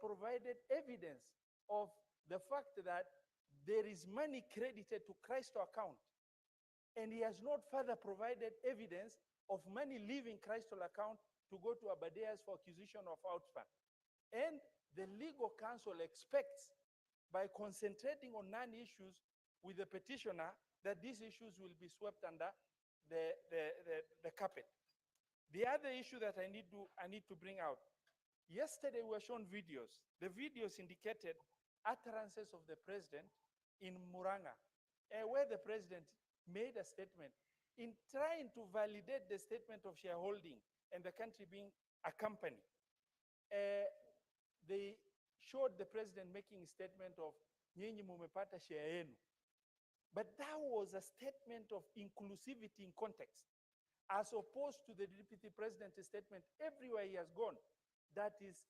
provided evidence of the fact that there is money credited to Christo account. And he has not further provided evidence of money leaving Christo account to go to Abadeas for acquisition of outfront. And the legal counsel expects, by concentrating on non-issues with the petitioner, that these issues will be swept under the carpet. The other issue that I need to bring out. Yesterday we were shown videos. The videos indicated utterances of the president in Muranga, where the president made a statement in trying to validate the statement of shareholding and the country being a company. They showed the president making a statement of nyinyi mumepata share yenu. But that was a statement of inclusivity in context, as opposed to the deputy president's statement everywhere he has gone. That is,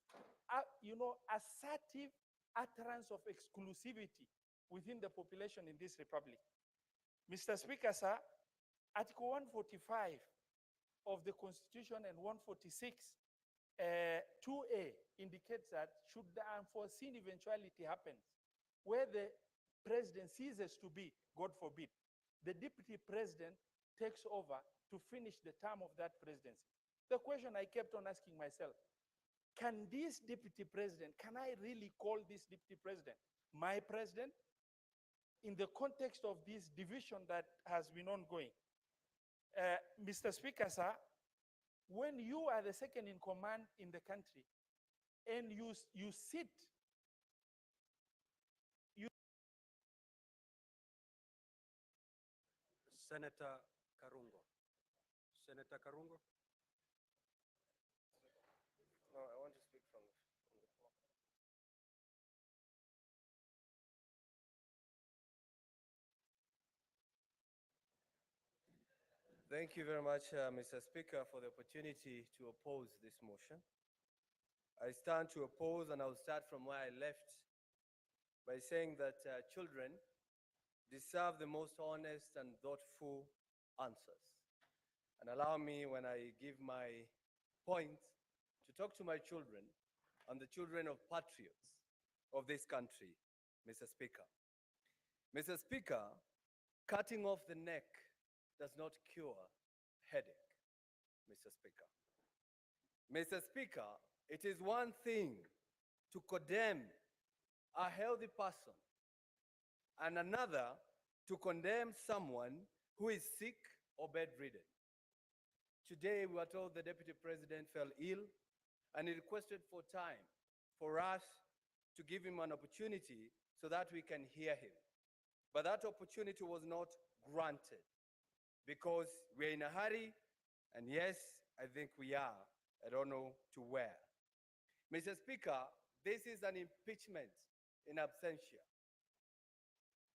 assertive utterance of exclusivity within the population in this republic. Mr. Speaker, sir, Article 145 of the Constitution and 146, 2A indicates that should the unforeseen eventuality happen, where the president ceases to be, God forbid, the deputy president takes over to finish the term of that presidency. The question I kept on asking myself, can this deputy president, can I really call this deputy president my president in the context of this division that has been ongoing? Mr. Speaker, sir, when you are the second in command in the country and you sit, Senator Karungo. Senator Karungo. No, I want to speak from the floor. Thank you very much, Mr. Speaker, for the opportunity to oppose this motion. I stand to oppose, and I'll start from where I left by saying that children deserve the most honest and thoughtful answers. And allow me, when I give my point, to talk to my children and the children of patriots of this country, Mr. Speaker. Mr. Speaker, cutting off the neck does not cure headache, Mr. Speaker. Mr. Speaker, it is one thing to condemn a healthy person and another to condemn someone who is sick or bedridden. Today, we are told the Deputy President fell ill, and he requested for time for us to give him an opportunity so that we can hear him. But that opportunity was not granted because we're in a hurry, and yes, I think we are. I don't know to where. Mr. Speaker, this is an impeachment in absentia.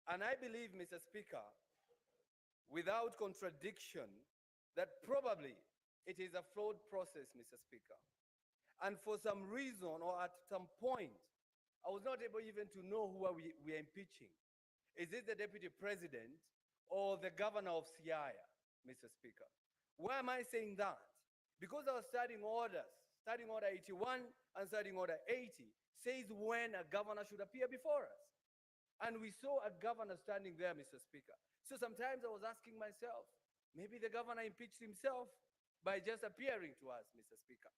And I believe, Mr. Speaker, without contradiction, that probably it is a flawed process, Mr. Speaker. And for some reason or at some point, I was not able even to know who we are impeaching. Is it the Deputy President or the Governor of Siaya, Mr. Speaker? Why am I saying that? Because our starting orders, starting order 81 and starting order 80, says when a governor should appear before us. And we saw a governor standing there, Mr. Speaker. So sometimes I was asking myself, maybe the governor impeached himself by just appearing to us, Mr. Speaker.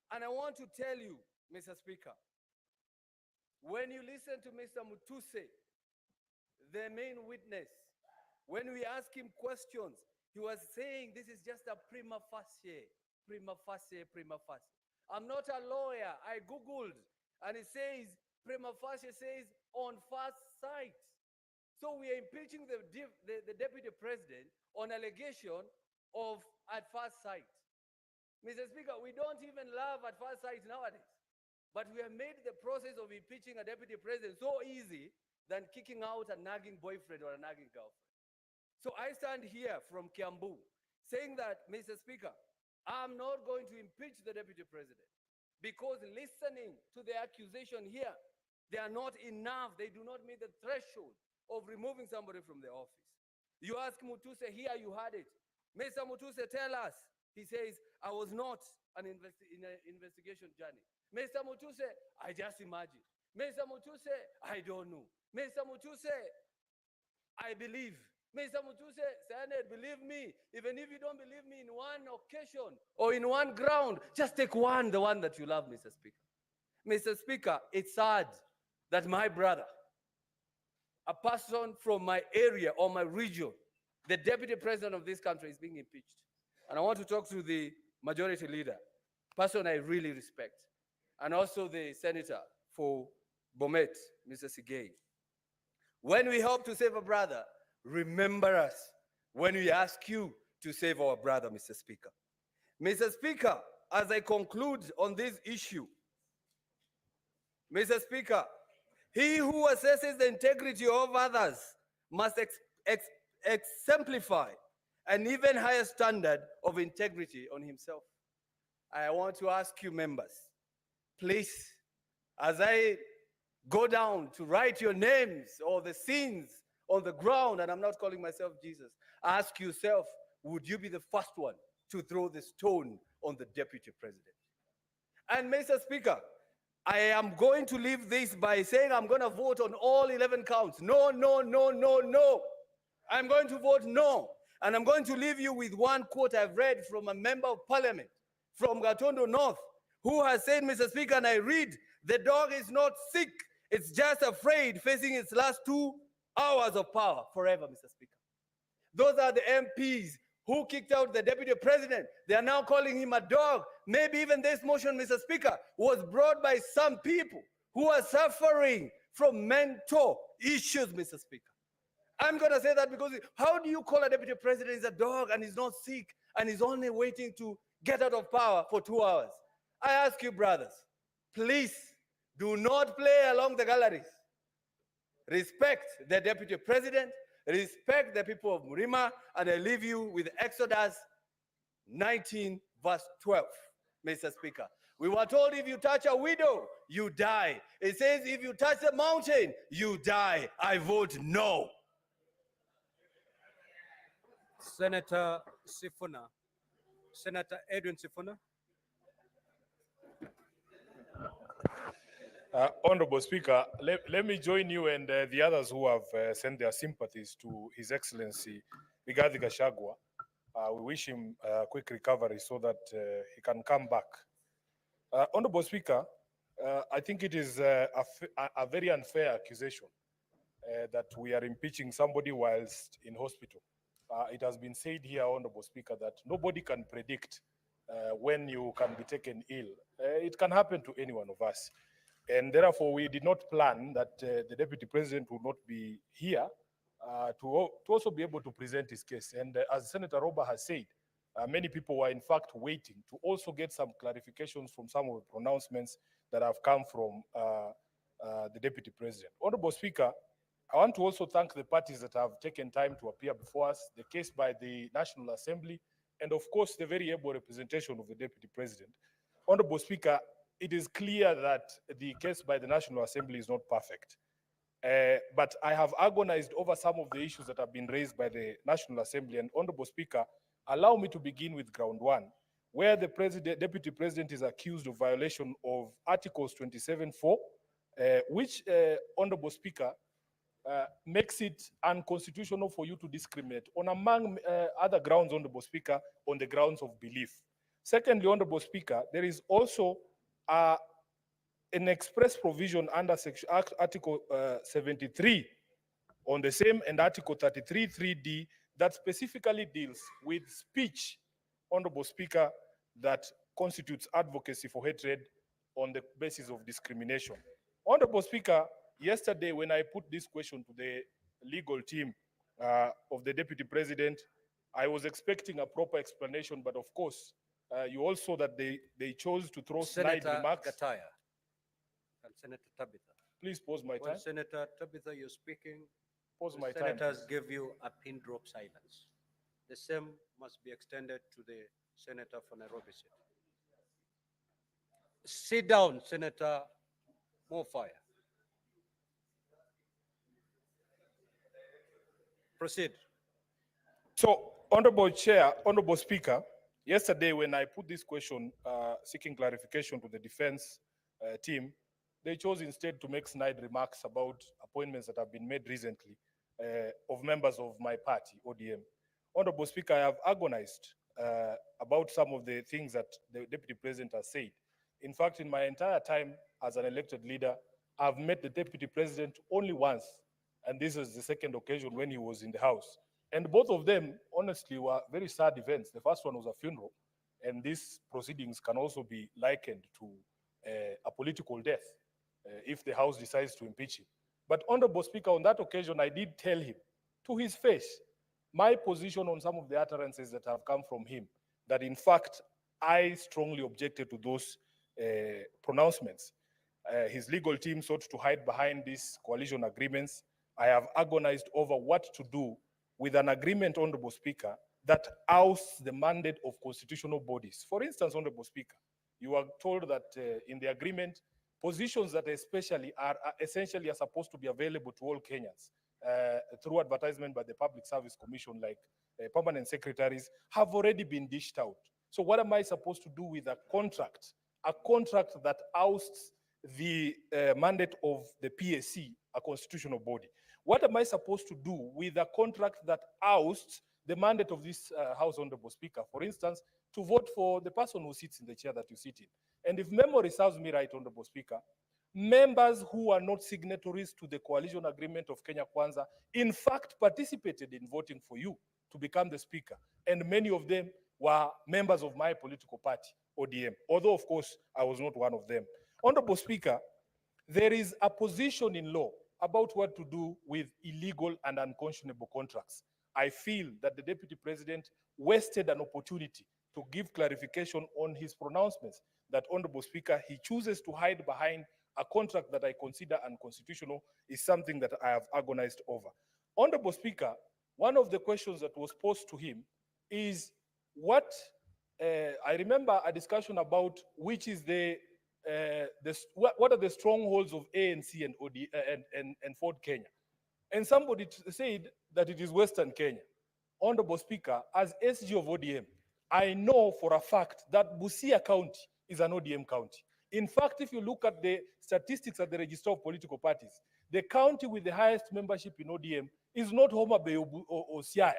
And I want to tell you, Mr. Speaker, when you listen to Mr. Mutuse, the main witness, when we ask him questions, he was saying this is just a prima facie, prima facie, prima facie. I'm not a lawyer. I Googled, and it says, prima facie says on first sight. So we are impeaching the Deputy President on allegation of at first sight. Mr. Speaker, we don't even love at first sight nowadays. But we have made the process of impeaching a Deputy President so easy than kicking out a nagging boyfriend or a nagging girlfriend. So I stand here from Kiambu saying that, Mr. Speaker, I'm not going to impeach the Deputy President because listening to the accusation here, they are not enough. They do not meet the threshold of removing somebody from the office. You ask Mutuse here, you had it. Mr. Mutuse, tell us. He says, I was not in an investigation journey. Mr. Mutuse, I just imagine. Mr. Mutuse, I don't know. Mr. Mutuse, I believe. Mr. Mutuse, Senate, believe me. Even if you don't believe me in one occasion or in one ground, just take one, the one that you love, Mr. Speaker. Mr. Speaker, it's sad that my brother, a person from my area or my region, the deputy president of this country, is being impeached. And I want to talk to the majority leader, person I really respect, and also the senator for Bomet, Mr. Sigei. When we hope to save a brother, remember us when we ask you to save our brother, Mr. Speaker. Mr. Speaker, as I conclude on this issue, Mr. Speaker, he who assesses the integrity of others must exemplify an even higher standard of integrity on himself. I want to ask you, members, please, as I go down to write your names or the sins on the ground, and I'm not calling myself Jesus, ask yourself, would you be the first one to throw the stone on the deputy president? And Mr. Speaker, I am going to leave this by saying I'm going to vote on all 11 counts. No, no, no, no, no. I'm going to vote no. And I'm going to leave you with one quote I've read from a member of parliament from Gatondo North, who has said, Mr. Speaker, and I read, the dog is not sick, it's just afraid, facing its last 2 hours of power forever, Mr. Speaker. Those are the MPs who kicked out the deputy president. They are now calling him a dog. Maybe even this motion, Mr. Speaker, was brought by some people who are suffering from mental issues, Mr. Speaker. I'm going to say that because how do you call a deputy president is a dog and he's not sick and he's only waiting to get out of power for 2 hours? I ask you, brothers, please do not play along the galleries. Respect the deputy president, respect the people of Murima, and I leave you with Exodus 19, verse 12, Mr. Speaker. We were told if you touch a widow, you die. It says if you touch the mountain, you die. I vote no. Senator Sifuna. Senator Edwin Sifuna. Honorable Speaker, let me join you and the others who have sent their sympathies to His Excellency Rigathi Gachagua. We wish him a quick recovery so that he can come back. Honorable Speaker, I think it is a very unfair accusation that we are impeaching somebody whilst in hospital. It has been said here, Honorable Speaker, that nobody can predict when you can be taken ill. It can happen to any one of us. And therefore, we did not plan that the Deputy President would not be here to also be able to present his case. And as Senator Roba has said, many people were in fact waiting to also get some clarifications from some of the pronouncements that have come from the Deputy President. Honorable Speaker, I want to also thank the parties that have taken time to appear before us, the case by the National Assembly, and of course, the very able representation of the Deputy President. Honorable Speaker, it is clear that the case by the National Assembly is not perfect. But I have agonized over some of the issues that have been raised by the National Assembly. And Honorable Speaker, allow me to begin with ground one, where the Deputy President is accused of violation of Articles 27(4), which, Honorable Speaker, makes it unconstitutional for you to discriminate on, among other grounds, Honorable Speaker, on the grounds of belief. Secondly, Honorable Speaker, there is also an express provision under Article 73 on the same and Article 33(3)(d) that specifically deals with speech, Honorable Speaker, that constitutes advocacy for hatred on the basis of discrimination. Honorable Speaker, yesterday when I put this question to the legal team of the Deputy President, I was expecting a proper explanation, but of course, you also that they chose to throw snide remarks. Senator Gataya and Senator Tabitha. Please pause my When time. Senator Tabitha, you're speaking, Pause my the time. senators give you a pin drop silence. The same must be extended to the Senator for Nairobi City. Sit down, Senator Mofire. Proceed. So, Honorable Chair, Honorable Speaker, yesterday when I put this question seeking clarification to the defense team, they chose instead to make snide remarks about appointments that have been made recently of members of my party, ODM. Honorable Speaker, I have agonized about some of the things that the Deputy President has said. In fact, in my entire time as an elected leader, I've met the Deputy President only once, and this is the second occasion when he was in the House. And both of them, honestly, were very sad events. The first one was a funeral, and these proceedings can also be likened to a political death if the House decides to impeach him. But Honorable Speaker, on that occasion, I did tell him to his face my position on some of the utterances that have come from him, that in fact, I strongly objected to those pronouncements. His legal team sought to hide behind these coalition agreements. I have agonized over what to do with an agreement, Honorable Speaker, that ousts the mandate of constitutional bodies. For instance, Honorable Speaker, you are told that in the agreement, positions that especially are essentially are supposed to be available to all Kenyans through advertisement by the Public Service Commission, like permanent secretaries, have already been dished out. So what am I supposed to do with a contract that ousts the mandate of the PSC, a constitutional body? What am I supposed to do with a contract that ousts the mandate of this House, Honorable Speaker? For instance, to vote for the person who sits in the chair that you sit in. And if memory serves me right, Honorable Speaker, members who are not signatories to the coalition agreement of Kenya Kwanza, in fact, participated in voting for you to become the Speaker. And many of them were members of my political party, ODM, although, of course, I was not one of them. Honorable Speaker, there is a position in law about what to do with illegal and unconscionable contracts. I feel that the Deputy President wasted an opportunity to give clarification on his pronouncements that, Honorable Speaker, he chooses to hide behind a contract that I consider unconstitutional is something that I have agonized over. Honorable Speaker, one of the questions that was posed to him is what, I remember a discussion about which is what are the strongholds of ANC and, and Ford Kenya. And somebody said that it is Western Kenya. Honorable Speaker, as SG of ODM, I know for a fact that Busia County is an ODM county. In fact, if you look at the statistics at the Register of Political Parties, the county with the highest membership in ODM is not Homa Bay or Siaya.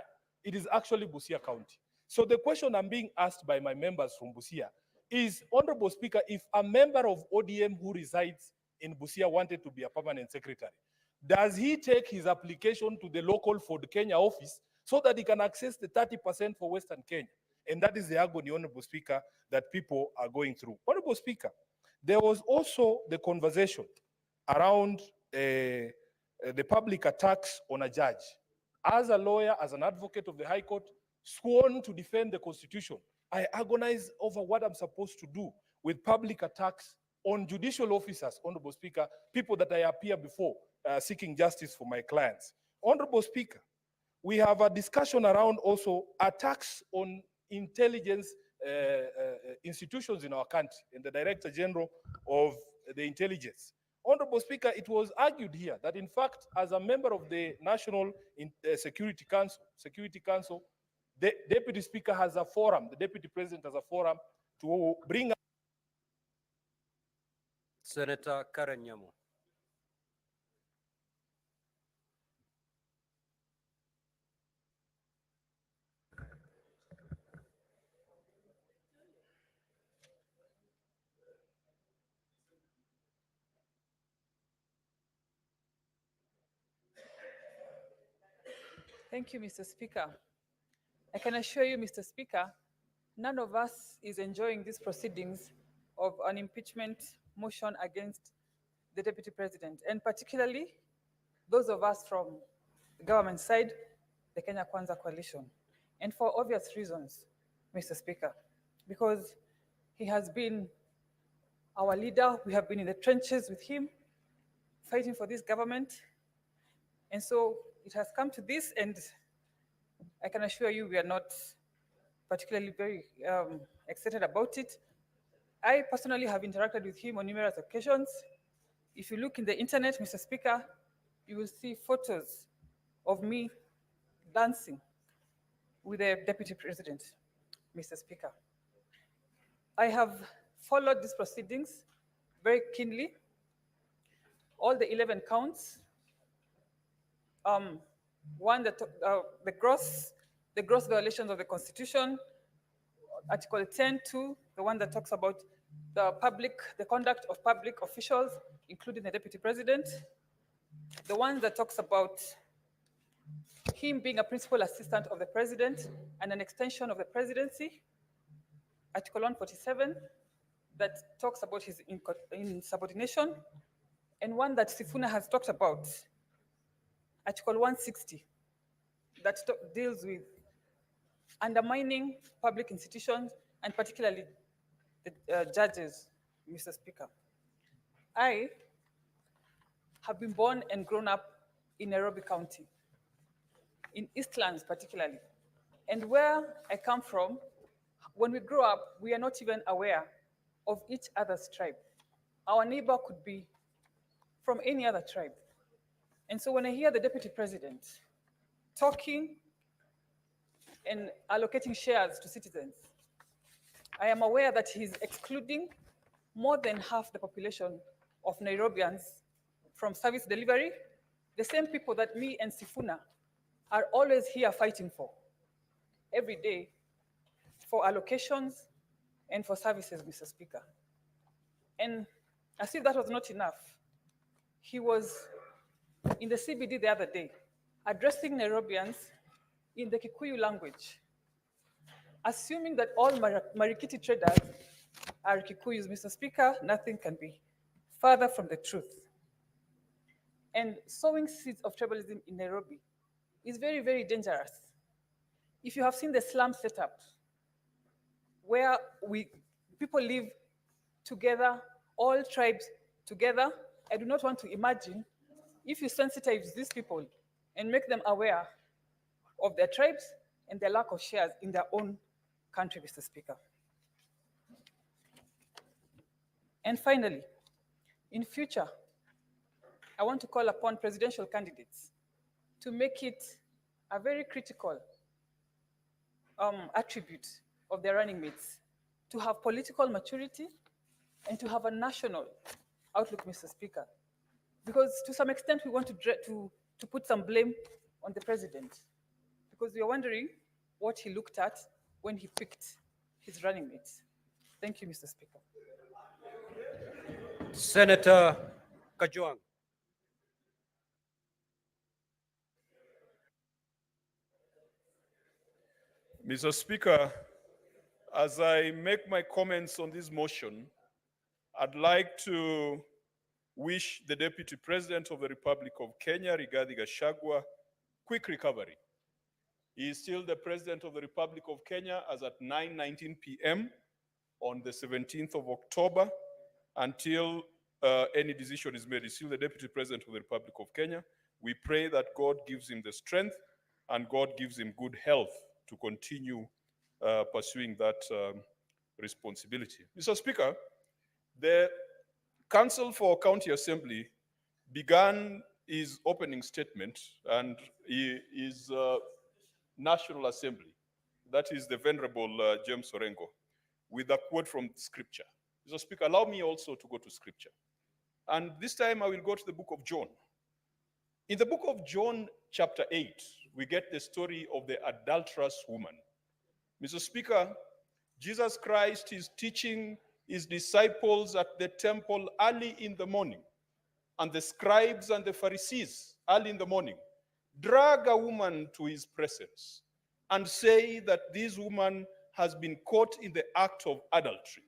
It is actually Busia County. So the question I'm being asked by my members from Busia is, Honorable Speaker, if a member of ODM who resides in Busia wanted to be a permanent secretary, does he take his application to the local Ford Kenya office so that he can access the 30% for Western Kenya? And that is the agony, Honorable Speaker, that people are going through. Honorable Speaker, there was also the conversation around the public attacks on a judge. As a lawyer, as an advocate of the High Court, sworn to defend the Constitution, I agonize over what I'm supposed to do with public attacks on judicial officers, Honorable Speaker, people that I appear before seeking justice for my clients. Honorable Speaker, we have a discussion around also attacks on intelligence institutions in our country and the Director General of the Intelligence. Honorable Speaker, it was argued here that in fact, as a member of the National Security Council, the Deputy Speaker has a forum, the Deputy President has a forum to bring up. Senator Karen Nyamu. Thank you, Mr. Speaker. I can assure you, Mr. Speaker, none of us is enjoying these proceedings of an impeachment motion against the Deputy President, and particularly those of us from the government side, the Kenya Kwanza coalition. And for obvious reasons, Mr. Speaker, because he has been our leader, we have been in the trenches with him, fighting for this government. And so it has come to this, and I can assure you we are not particularly very excited about it. I personally have interacted with him on numerous occasions. If you look in the internet, Mr. Speaker, you will see photos of me dancing with the Deputy President, Mr. Speaker. I have followed these proceedings very keenly. All the 11 counts. One, the gross violations of the Constitution, Article 10(2), the one that talks about the conduct of public officials, including the Deputy President. The one that talks about him being a principal assistant of the President and an extension of the presidency, Article 147, that talks about his insubordination, and one that Sifuna has talked about, Article 160, that deals with undermining public institutions, and particularly the judges, Mr. Speaker. I have been born and grown up in Nairobi County, in Eastlands particularly. And where I come from, when we grow up, we are not even aware of each other's tribe. Our neighbor could be from any other tribe. And so when I hear the Deputy President talking and allocating shares to citizens, I am aware that he's excluding more than half the population of Nairobians from service delivery, the same people that me and Sifuna are always here fighting for, every day, for allocations and for services, Mr. Speaker. And as if that was not enough, he was in the CBD the other day, addressing Nairobians in the Kikuyu language, assuming that all Marikiti traders are Kikuyus. Mr. Speaker, nothing can be further from the truth. And sowing seeds of tribalism in Nairobi is very, very dangerous. If you have seen the slum setup, where people live together, all tribes together, I do not want to imagine if you sensitize these people and make them aware of their tribes and their lack of shares in their own country, Mr. Speaker. And finally, in future, I want to call upon presidential candidates to make it a very critical attribute of their running mates to have political maturity and to have a national outlook, Mr. Speaker. Because to some extent, we want to put some blame on the president, because we are wondering what he looked at when he picked his running mates. Thank you, Mr. Speaker. Senator Kajwang. Mr. Speaker, as I make my comments on this motion, I'd like to wish the Deputy President of the Republic of Kenya, Rigathi Gachagua, quick recovery. He is still the President of the Republic of Kenya as at 9:19 p.m. on the 17th of October until any decision is made. He's still the Deputy President of the Republic of Kenya. We pray that God gives him the strength and God gives him good health to continue pursuing that responsibility. Mr. Speaker, the Council for County Assembly began his opening statement and his National Assembly, that is the Venerable James Orengo, with a quote from Scripture. Mr. Speaker, allow me also to go to Scripture. And this time I will go to the book of John. In the book of John, chapter 8, we get the story of the adulterous woman. Mr. Speaker, Jesus Christ is teaching his disciples at the temple early in the morning, and the scribes and the Pharisees early in the morning drag a woman to his presence and say that this woman has been caught in the act of adultery.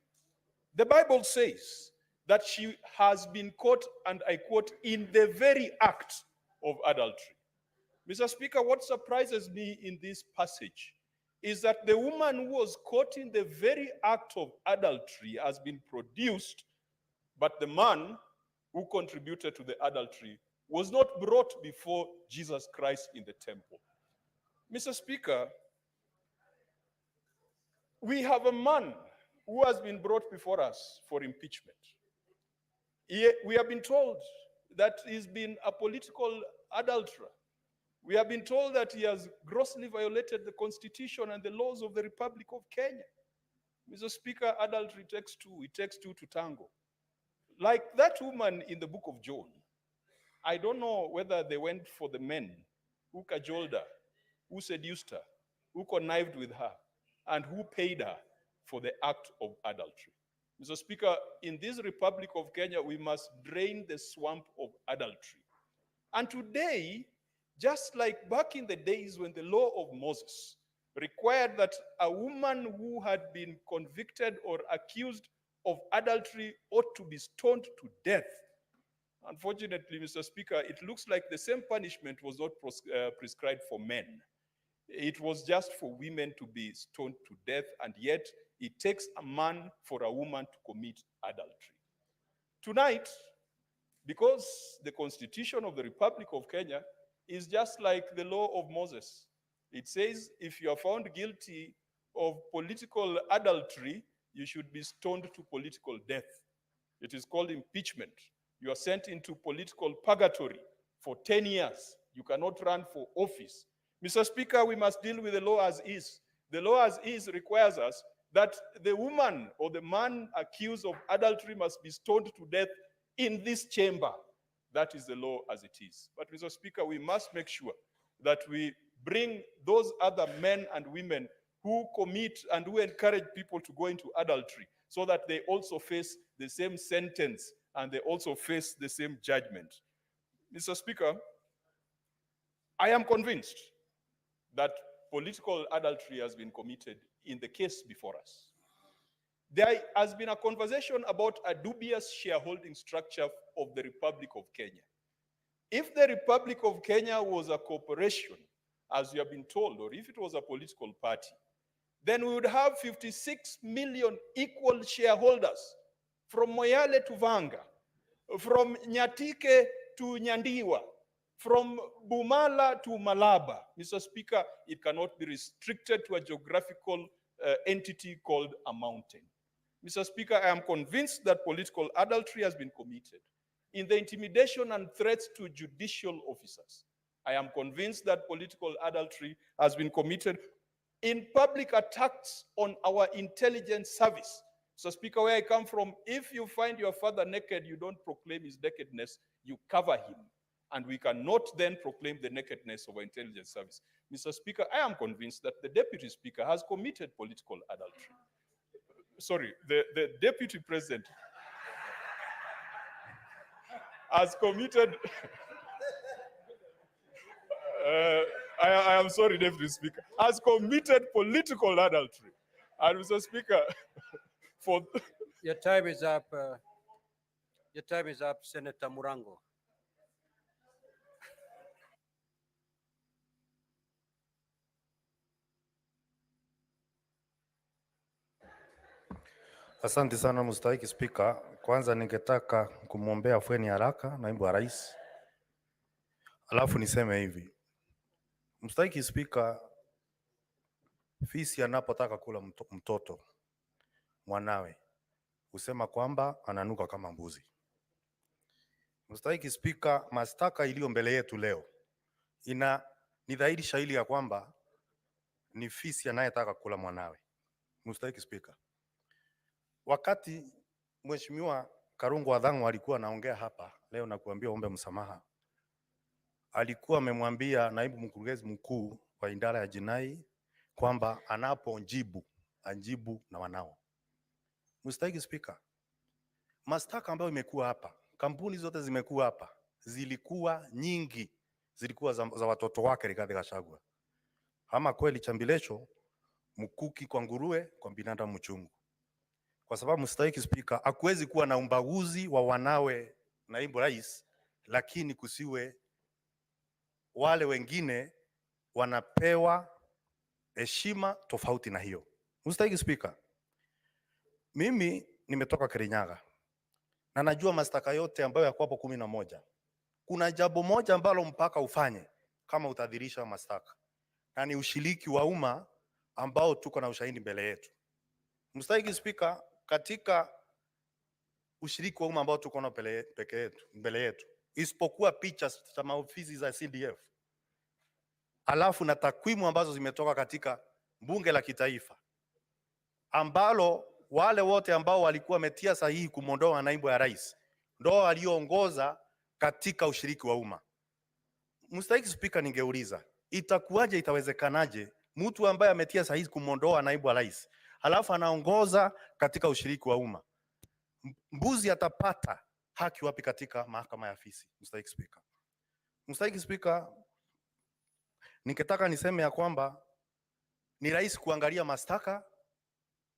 The Bible says that she has been caught, and I quote, in the very act of adultery. Mr. Speaker, what surprises me in this passage is that the woman who was caught in the very act of adultery has been produced, but the man who contributed to the adultery was not brought before Jesus Christ in the temple. Mr. Speaker, we have a man who has been brought before us for impeachment. We have been told that he's been a political adulterer. We have been told that he has grossly violated the Constitution and the laws of the Republic of Kenya. Mr. Speaker, adultery takes two. It takes two to tango. Like that woman in the book of John, I don't know whether they went for the men who cajoled her, who seduced her, who connived with her, and who paid her for the act of adultery. Mr. Speaker, in this Republic of Kenya, we must drain the swamp of adultery. And today, just like back in the days when the law of Moses required that a woman who had been convicted or accused of adultery ought to be stoned to death, unfortunately, Mr. Speaker, it looks like the same punishment was not prescribed for men. It was just for women to be stoned to death, and yet it takes a man for a woman to commit adultery. Tonight, because the Constitution of the Republic of Kenya is just like the law of Moses. It says if you are found guilty of political adultery, you should be stoned to political death. It is called impeachment. You are sent into political purgatory for 10 years. You cannot run for office. Mr. Speaker, we must deal with the law as is. The law as is requires us that the woman or the man accused of adultery must be stoned to death in this chamber. That is the law as it is. But Mr. Speaker, we must make sure that we bring those other men and women who commit and who encourage people to go into adultery so that they also face the same sentence and they also face the same judgment. Mr. Speaker, I am convinced that political adultery has been committed in the case before us. There has been a conversation about a dubious shareholding structure of the Republic of Kenya. If the Republic of Kenya was a corporation, as we have been told, or if it was a political party, then we would have 56 million equal shareholders from Moyale to Vanga, from Nyatike to Nyandiwa, from Bumala to Malaba. Mr. Speaker, it cannot be restricted to a geographical entity called a mountain. Mr. Speaker, I am convinced that political adultery has been committed in the intimidation and threats to judicial officers. I am convinced that political adultery has been committed in public attacks on our intelligence service. So, Speaker, where I come from, if you find your father naked, you don't proclaim his nakedness, you cover him. And we cannot then proclaim the nakedness of our intelligence service. Mr. Speaker, I am convinced that the Deputy Speaker has committed political adultery. Sorry, the Deputy President has committed, I am sorry, Deputy Speaker, has committed political adultery. And Mr. Speaker, for... Your time is up. Your time is up, Senator Murango. Asante sana mstahiki Spika. Kwanza ningetaka kumwombea afueni haraka naibu wa rais. Alafu niseme hivi. Mstahiki Spika, fisi anapotaka kula mtoto mwanawe husema kwamba ananuka kama mbuzi. Mstahiki Spika, mashtaka iliyo mbele yetu leo ni dhahiri shahiri ya kwamba ni fisi anayetaka kula mwanawe. Mstahiki Spika, wakati Mheshimiwa Karungu Wadhangu alikuwa anaongea hapa leo na kuambia ombe msamaha, alikuwa amemwambia naibu mkurugenzi mkuu wa idara ya jinai kwamba anapojibu ajibu na wanao. Mstahiki Spika, mashtaka ambayo imekuwa hapa, kampuni zote zimekuwa hapa, zilikuwa nyingi, zilikuwa za watoto wake Rigathi Gachagua. Ama kweli chambilecho mkuki kwa nguruwe, kwa binadamu mchungu. Kwa sababu Mstahiki Spika, hakuwezi kuwa na ubaguzi wa wanawe naibu rais, lakini kusiwe wale wengine wanapewa heshima tofauti na hiyo. Mstahiki Spika, mimi nimetoka Kirinyaga na najua mashtaka yote ambayo yako hapo 11. Kuna jambo moja ambalo mpaka ufanye kama utadhirisha mashtaka, na ni ushiriki wa umma ambao tuko na ushahidi mbele yetu. Mstahiki Spika, katika ushiriki wa umma ambao tuko na mbele yetu, isipokuwa picha za maofisi za CDF, alafu na takwimu ambazo zimetoka katika bunge la kitaifa, ambalo wale wote ambao walikuwa wametia sahihi kumondoa naibu ya rais ndo walioongoza katika ushiriki wa umma. Mstahiki Spika, ningeuliza itakuwaje, itawezekanaje mtu ambaye ametia sahihi kumondoa naibu wa rais halafu anaongoza katika ushiriki wa umma? Mbuzi atapata haki wapi katika mahakama ya afisi? Mstahiki Spika. Mstahiki Spika, ningetaka niseme ya kwamba ni rahisi kuangalia mashtaka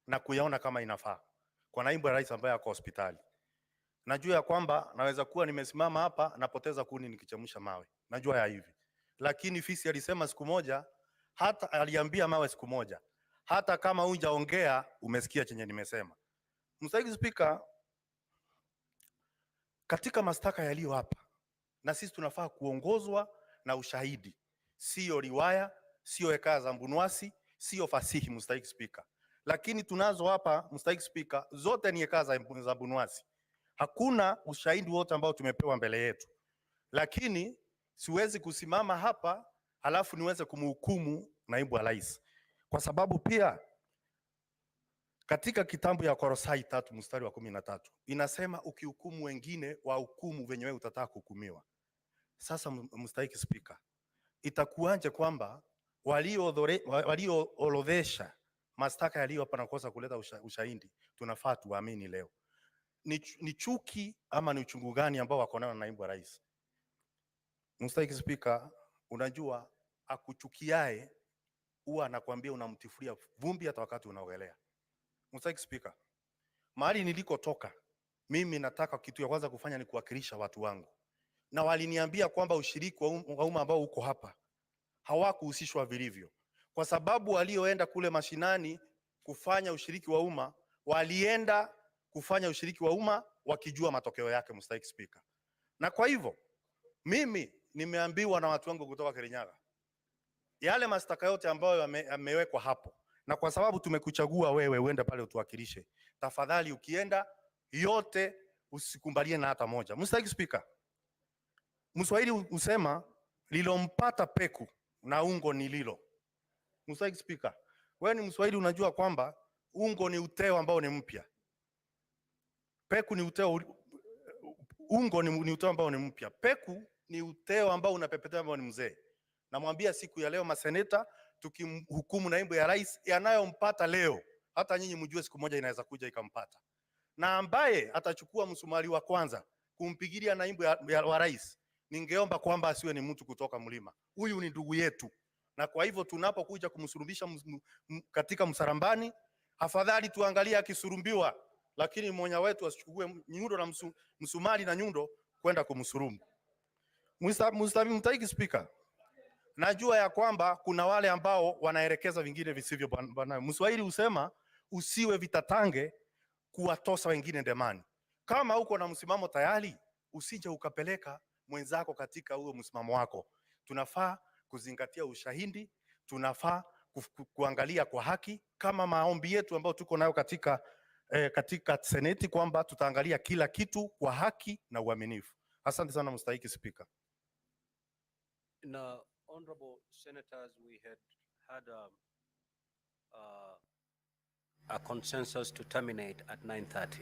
na kuyaona kama inafaa kwa naibu wa rais ambaye ako hospitali. Najua ya kwamba naweza kuwa nimesimama hapa napoteza kuni nikichemsha mawe. Najua ya hivi. Lakini fisi alisema siku moja, hata aliambia mawe siku moja, hata kama hujaongea umesikia chenye nimesema. Mstahiki Spika, katika mashtaka yaliyo hapa, na sisi tunafaa kuongozwa na ushahidi, sio riwaya, sio hekaya za mbunwasi, sio fasihi. Mstahiki Spika, lakini tunazo hapa Mstahiki Spika, zote ni hekaya za mbunwasi. Hakuna ushahidi wote ambao tumepewa mbele yetu, lakini siwezi kusimama hapa halafu niweze kumhukumu naibu wa rais, kwa sababu pia katika kitabu ya Kolosai 3 mstari wa 13 inasema ukihukumu wengine wa hukumu venye wewe utataka kuhukumiwa. Sasa Mstahiki Spika, itakuwaje kwamba walioorodhesha mashtaka yaliyo hapa na kosa kuleta ushahidi tunafaa tuamini leo? Ni chuki ama ni uchungu gani ambao wako nao na naibu wa rais? Mstahiki Spika, unajua akuchukiae huwa anakuambia unamtifulia vumbi hata wakati unaogelea. Mstahiki Spika, mahali nilikotoka mimi nataka kitu ya kwanza kufanya ni kuwakilisha watu wangu, na waliniambia kwamba ushiriki wa umma ambao uko hapa hawakuhusishwa vilivyo, kwa sababu walioenda kule mashinani kufanya ushiriki wa umma walienda kufanya ushiriki wa umma wakijua matokeo yake. Mstahiki Spika, na kwa hivyo mimi nimeambiwa na watu wangu kutoka Kirinyaga yale mashtaka yote ambayo yamewekwa hapo, na kwa sababu tumekuchagua wewe uende pale utuwakilishe, tafadhali ukienda yote usikumbalie na hata moja. Mstahiki Spika, Mswahili usema lilompata peku na ungo ni lilo. Mstahiki Spika, wewe ni Mswahili, unajua kwamba ungo ni uteo ambao ni mpya, peku ni uteo, ungo ni uteo ambao ni mpya, peku ni uteo ambao unapepetea ambao ni mzee. Namwambia siku ya leo maseneta tukimhukumu naibu ya rais, yanayompata leo hata nyinyi mjue siku moja inaweza kuja ikampata, na ambaye atachukua msumari wa kwanza kumpigilia naibu wa rais, ningeomba kwamba asiwe ni mtu kutoka mlima. Huyu ni ndugu yetu, na kwa hivyo tunapokuja kumsurubisha katika msarambani, afadhali tuangalie akisurumbiwa, lakini mmoja wetu asichukue nyundo na msumari na nyundo kwenda kumsurumu. Mstahiki Spika, najua ya kwamba kuna wale ambao wanaelekeza vingine visivyo bwana. Mswahili usema usiwe vitatange kuwatosa wengine ndemani. Kama uko na msimamo tayari, usije ukapeleka mwenzako katika huo msimamo wako. Tunafaa kuzingatia ushahidi, tunafaa kuangalia kwa haki, kama maombi yetu ambayo tuko nayo katika seneti kwamba tutaangalia kila kitu kwa haki na uaminifu. Asante sana Mstahiki Spika. Now, honorable senators, we had a consensus to terminate at 9:30.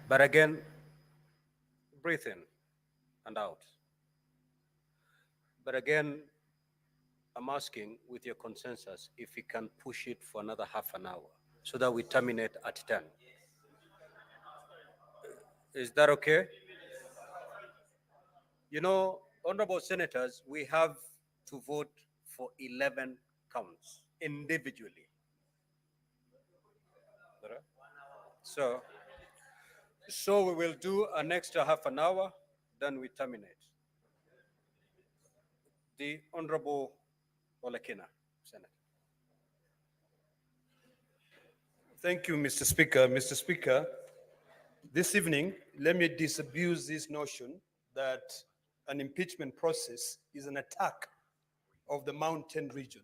But again, breathe in and out. But again, I'm asking with your consensus if we can push it for another half an hour so that we terminate at 10. Is that okay? You know, honorable senators, we have to vote for 11 counts individually. So we will do an extra half an hour, then we terminate. The Honorable Olekina, Senator. Thank you, Mr. Speaker. Mr. Speaker, this evening, let me disabuse this notion that an impeachment process is an attack of the mountain region.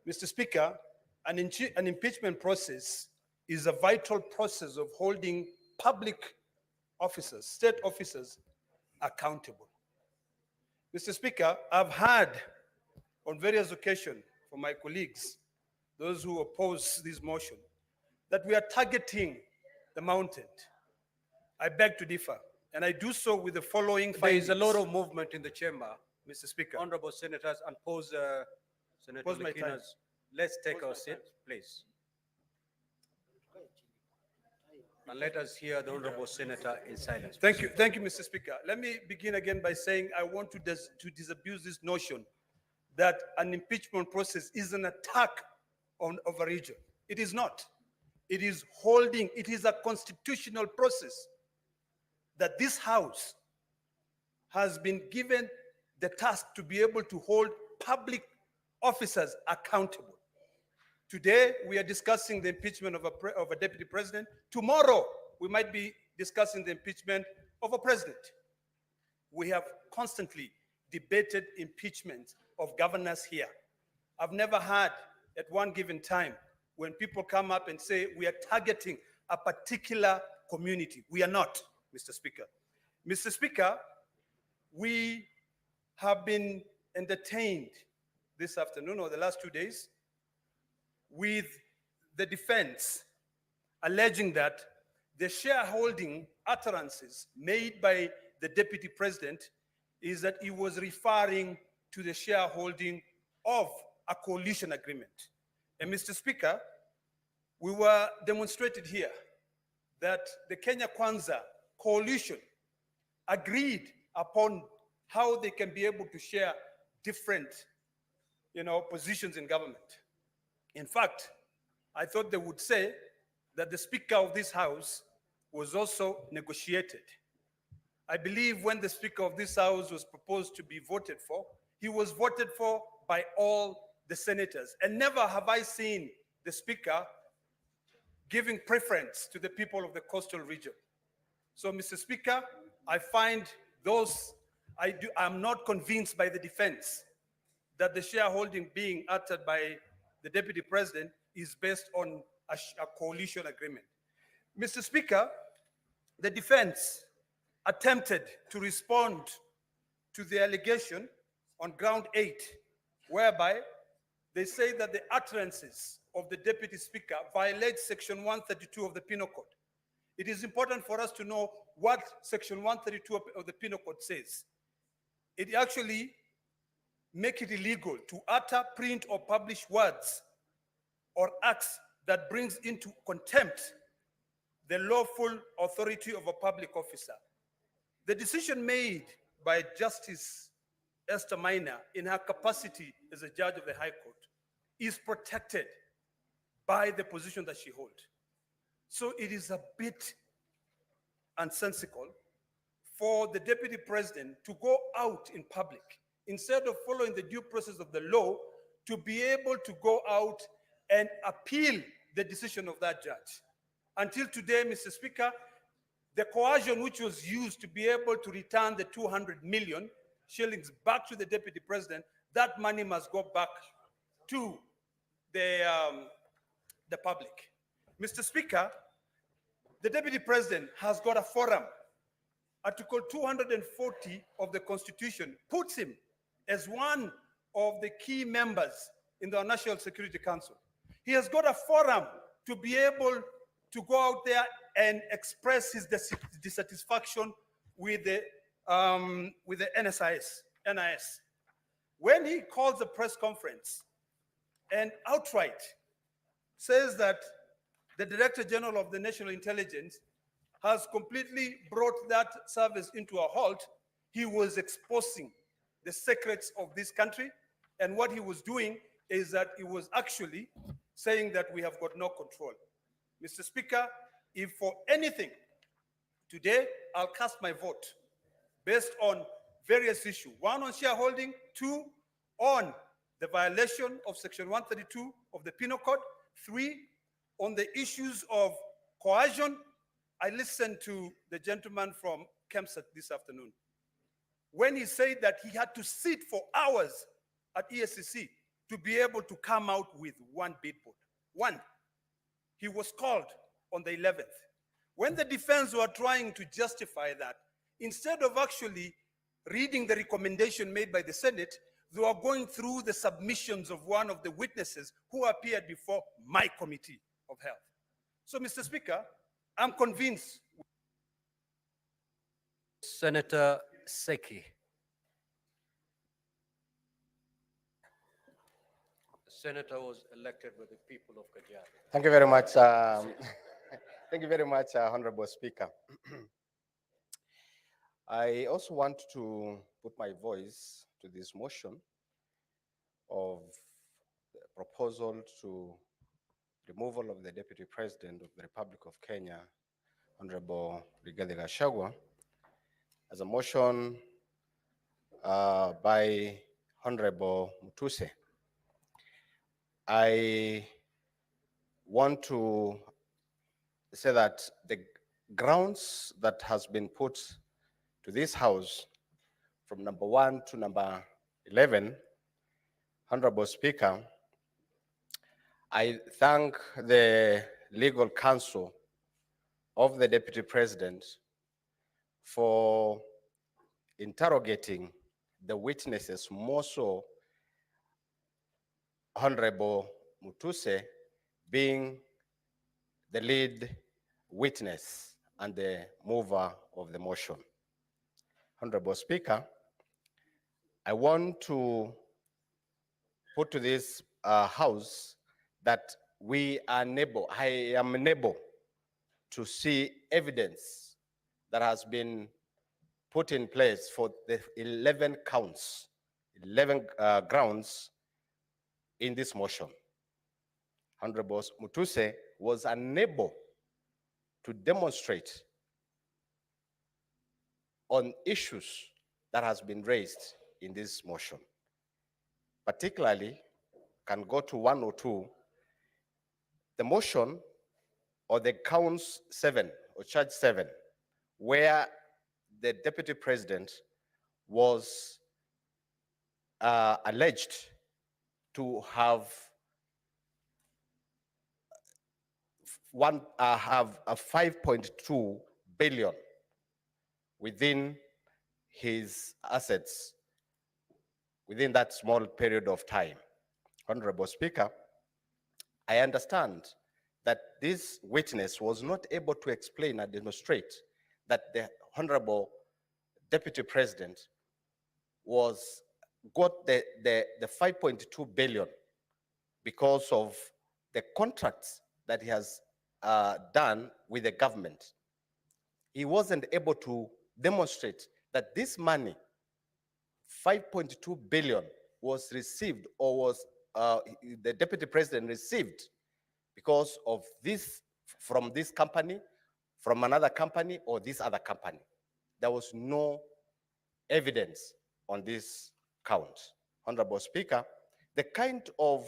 Mr. Speaker, an impeachment process is a vital process of holding public officers, state officers, accountable. Mr. Speaker, I've heard on various occasions from my colleagues, those who oppose this motion, that we are targeting the mountain. I beg to differ. And I do so with the following There findings. is a lot of movement in the chamber, Mr. Speaker. honorable senators, and pause Senator Pause my time. Lekina's. Let's take Pause our my seat, time. please. And let us hear the honorable senator in silence. Thank you, Mr. Speaker. Let me begin again by saying I want to disabuse this notion that an impeachment process is an attack of a region. It is not. It is a constitutional process that this House has been given the task to be able to hold public officers accountable. Today, we are discussing the impeachment of a deputy president. Tomorrow, we might be discussing the impeachment of a president. We have constantly debated impeachment of governors here. I've never had at one given time when people come up and say we are targeting a particular community. We are not, Mr. Speaker. Mr. Speaker, we have been entertained this afternoon or the last 2 days with the defense alleging that the shareholding utterances made by the deputy president is that he was referring to the shareholding of a coalition agreement. And Mr. Speaker, we were demonstrated here that the Kenya Kwanza coalition agreed upon how they can be able to share different, positions in government. In fact, I thought they would say that the Speaker of this House was also negotiated. I believe when the Speaker of this House was proposed to be voted for, he was voted for by all the senators. And never have I seen the Speaker giving preference to the people of the coastal region. So, Mr. Speaker, I find I'm not convinced by the defense that the shareholding being uttered by the deputy president is based on a coalition agreement. Mr. Speaker, the defense attempted to respond to the allegation on ground 8, whereby they say that the utterances of the deputy speaker violate section 132 of the Penal Code. It is important for us to know what section 132 of the Penal Code says. It actually makes it illegal to utter, print, or publish words or acts that brings into contempt the lawful authority of a public officer. The decision made by Justice Esther Maina in her capacity as a judge of the High Court is protected by the position that she holds. So it is a bit unsensical for the deputy president to go out in public instead of following the due process of the law to be able to go out and appeal the decision of that judge. Until today, Mr. Speaker, the coercion which was used to be able to return the 200 million shillings back to the deputy president, that money must go back to the public. Mr. Speaker, the deputy president has got a forum. Article 240 of the Constitution puts him as one of the key members in the National Security Council. He has got a forum to be able to go out there and express his dissatisfaction with the NIS. When he calls a press conference and outright says that the Director General of the National Intelligence has completely brought that service into a halt, he was exposing the secrets of this country. And what he was doing is that he was actually saying that we have got no control. Mr. Speaker, if for anything, today I'll cast my vote based on various issues. One, on shareholding. Two, on the violation of section 132 of the Penal Code. Three, on the issues of coercion. I listened to the gentleman from Kempsat this afternoon when he said that he had to sit for hours at ESCC to be able to come out with one billboard. One. He was called on the 11th. When the defense were trying to justify that, instead of actually reading the recommendation made by the Senate, they were going through the submissions of one of the witnesses who appeared before my Committee of Health. So, Mr. Speaker, I'm convinced Senator Seki. The senator was elected by the people of Kajiado. Thank you very much. Thank you very much, Honorable Speaker. I also want to put my voice to this motion of the proposal to removal of the Deputy President of the Republic of Kenya, Honorable Rigathi Gachagua, as a motion by Honorable Mutuse. I want to say that the grounds that has been put to this House from number 1 to number 11, Honorable Speaker, I thank the legal counsel of the Deputy President for interrogating the witnesses, more so Honorable Mutuse being the lead witness and the mover of the motion. Honorable Speaker, I want to put to this House that I am unable to see evidence that has been put in place for the 11 counts, 11 grounds in this motion. Honorable Mutuse was unable to demonstrate on issues that has been raised in this motion. Particularly, can go to 1 or 2, the motion or the counts 7 or charge 7, where the Deputy President was alleged to have a 5.2 billion within his assets within that small period of time. Honorable Speaker, I understand that this witness was not able to explain and demonstrate that the Honorable Deputy President got the 5.2 billion because of the contracts that he has done with the government. He wasn't able to demonstrate that this money, 5.2 billion, was received or was the Deputy President received because of this, from this company, from another company, or this other company. There was no evidence on this count. Honorable Speaker, the kind of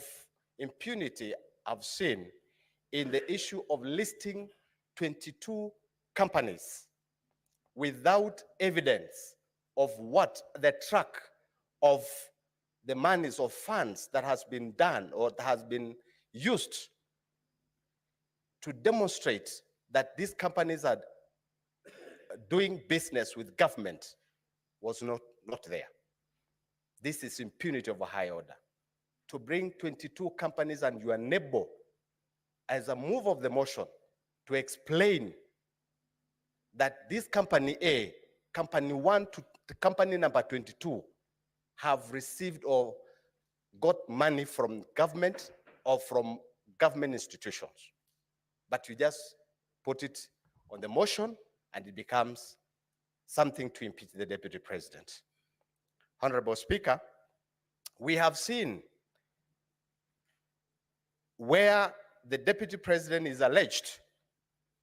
impunity I've seen in the issue of listing 22 companies without evidence of what the track of the monies or funds that has been done or that has been used to demonstrate that these companies are doing business with government was not there. This is impunity of a high order. To bring 22 companies and you are unable, as a move of the motion, to explain that this company A, company 1 to company number 22 have received or got money from government or from government institutions. But you just put it on the motion and it becomes something to impeach the Deputy President. Honorable Speaker, we have seen where the Deputy President is alleged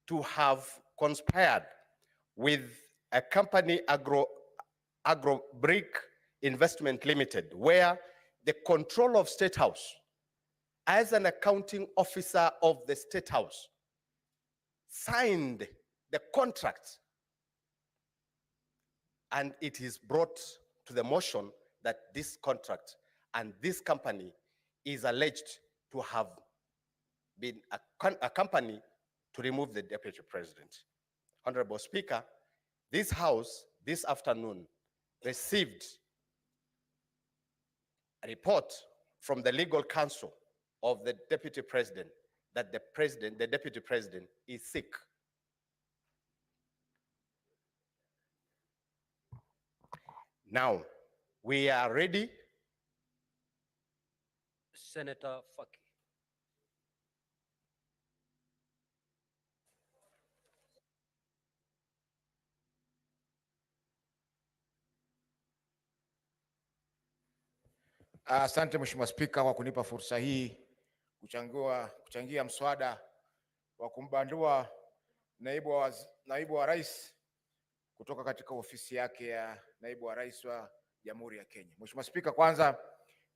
to have conspired with a company, Agro Brick Investment Limited, where the control of State House, as an accounting officer of the State House, signed the contract, and it is brought to the motion that this contract and this company is alleged to have been a company to remove the Deputy President. Honorable Speaker, this House this afternoon received a report from the legal counsel of the Deputy President that the Deputy President is sick. Now, we are ready. Senator Faki. Asante Mheshimiwa Spika kwa kunipa fursa hii kuchangia mswada wa kumbandua naibu wa rais kutoka katika ofisi yake ya naibu wa rais wa Jamhuri ya Kenya. Mheshimiwa Spika, kwanza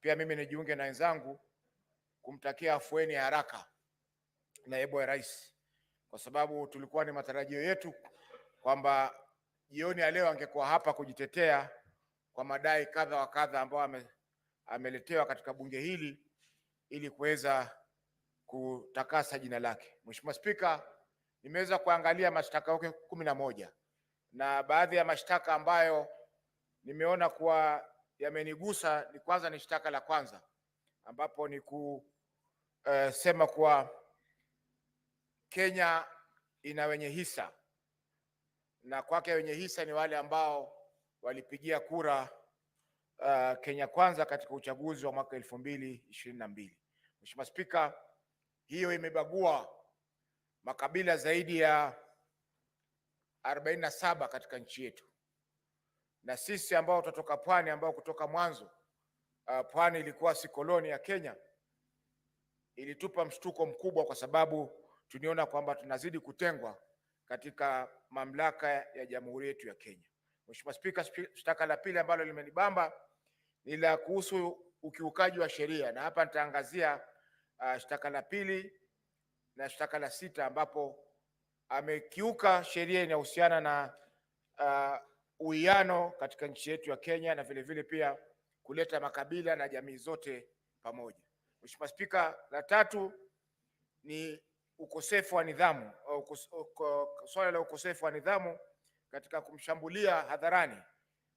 pia mimi nijiunge na wenzangu kumtakia afueni ya haraka naibu wa rais, kwa sababu tulikuwa ni matarajio yetu kwamba jioni ya leo angekuwa hapa kujitetea kwa madai kadha wa kadha ambayo ameletewa katika bunge hili ili kuweza kutakasa jina lake. Mheshimiwa Spika, nimeweza kuangalia mashtaka yake 11 na baadhi ya mashtaka ambayo nimeona kuwa yamenigusa ni kwanza, ni shtaka la kwanza ambapo ni kusema kuwa Kenya ina wenye hisa, na kwake wenye hisa ni wale ambao walipigia kura Kenya Kwanza katika uchaguzi wa mwaka 2022. Mheshimiwa Spika, hiyo imebagua makabila zaidi ya 47 katika nchi yetu, na sisi ambao tutatoka pwani, ambao kutoka mwanzo pwani ilikuwa si koloni ya Kenya, ilitupa mshtuko mkubwa kwa sababu tuliona kwamba tunazidi kutengwa katika mamlaka ya jamhuri yetu ya Kenya. Mheshimiwa Spika, shtaka la pili ambalo limenibamba ni la kuhusu ukiukaji wa sheria, na hapa nitaangazia shtaka la pili na shtaka la sita ambapo amekiuka sheria inayohusiana na uwiano katika nchi yetu ya Kenya na vile vile pia kuleta makabila na jamii zote pamoja. Mheshimiwa Spika, la tatu ni ukosefu wa nidhamu, swala la ukosefu wa nidhamu katika kumshambulia hadharani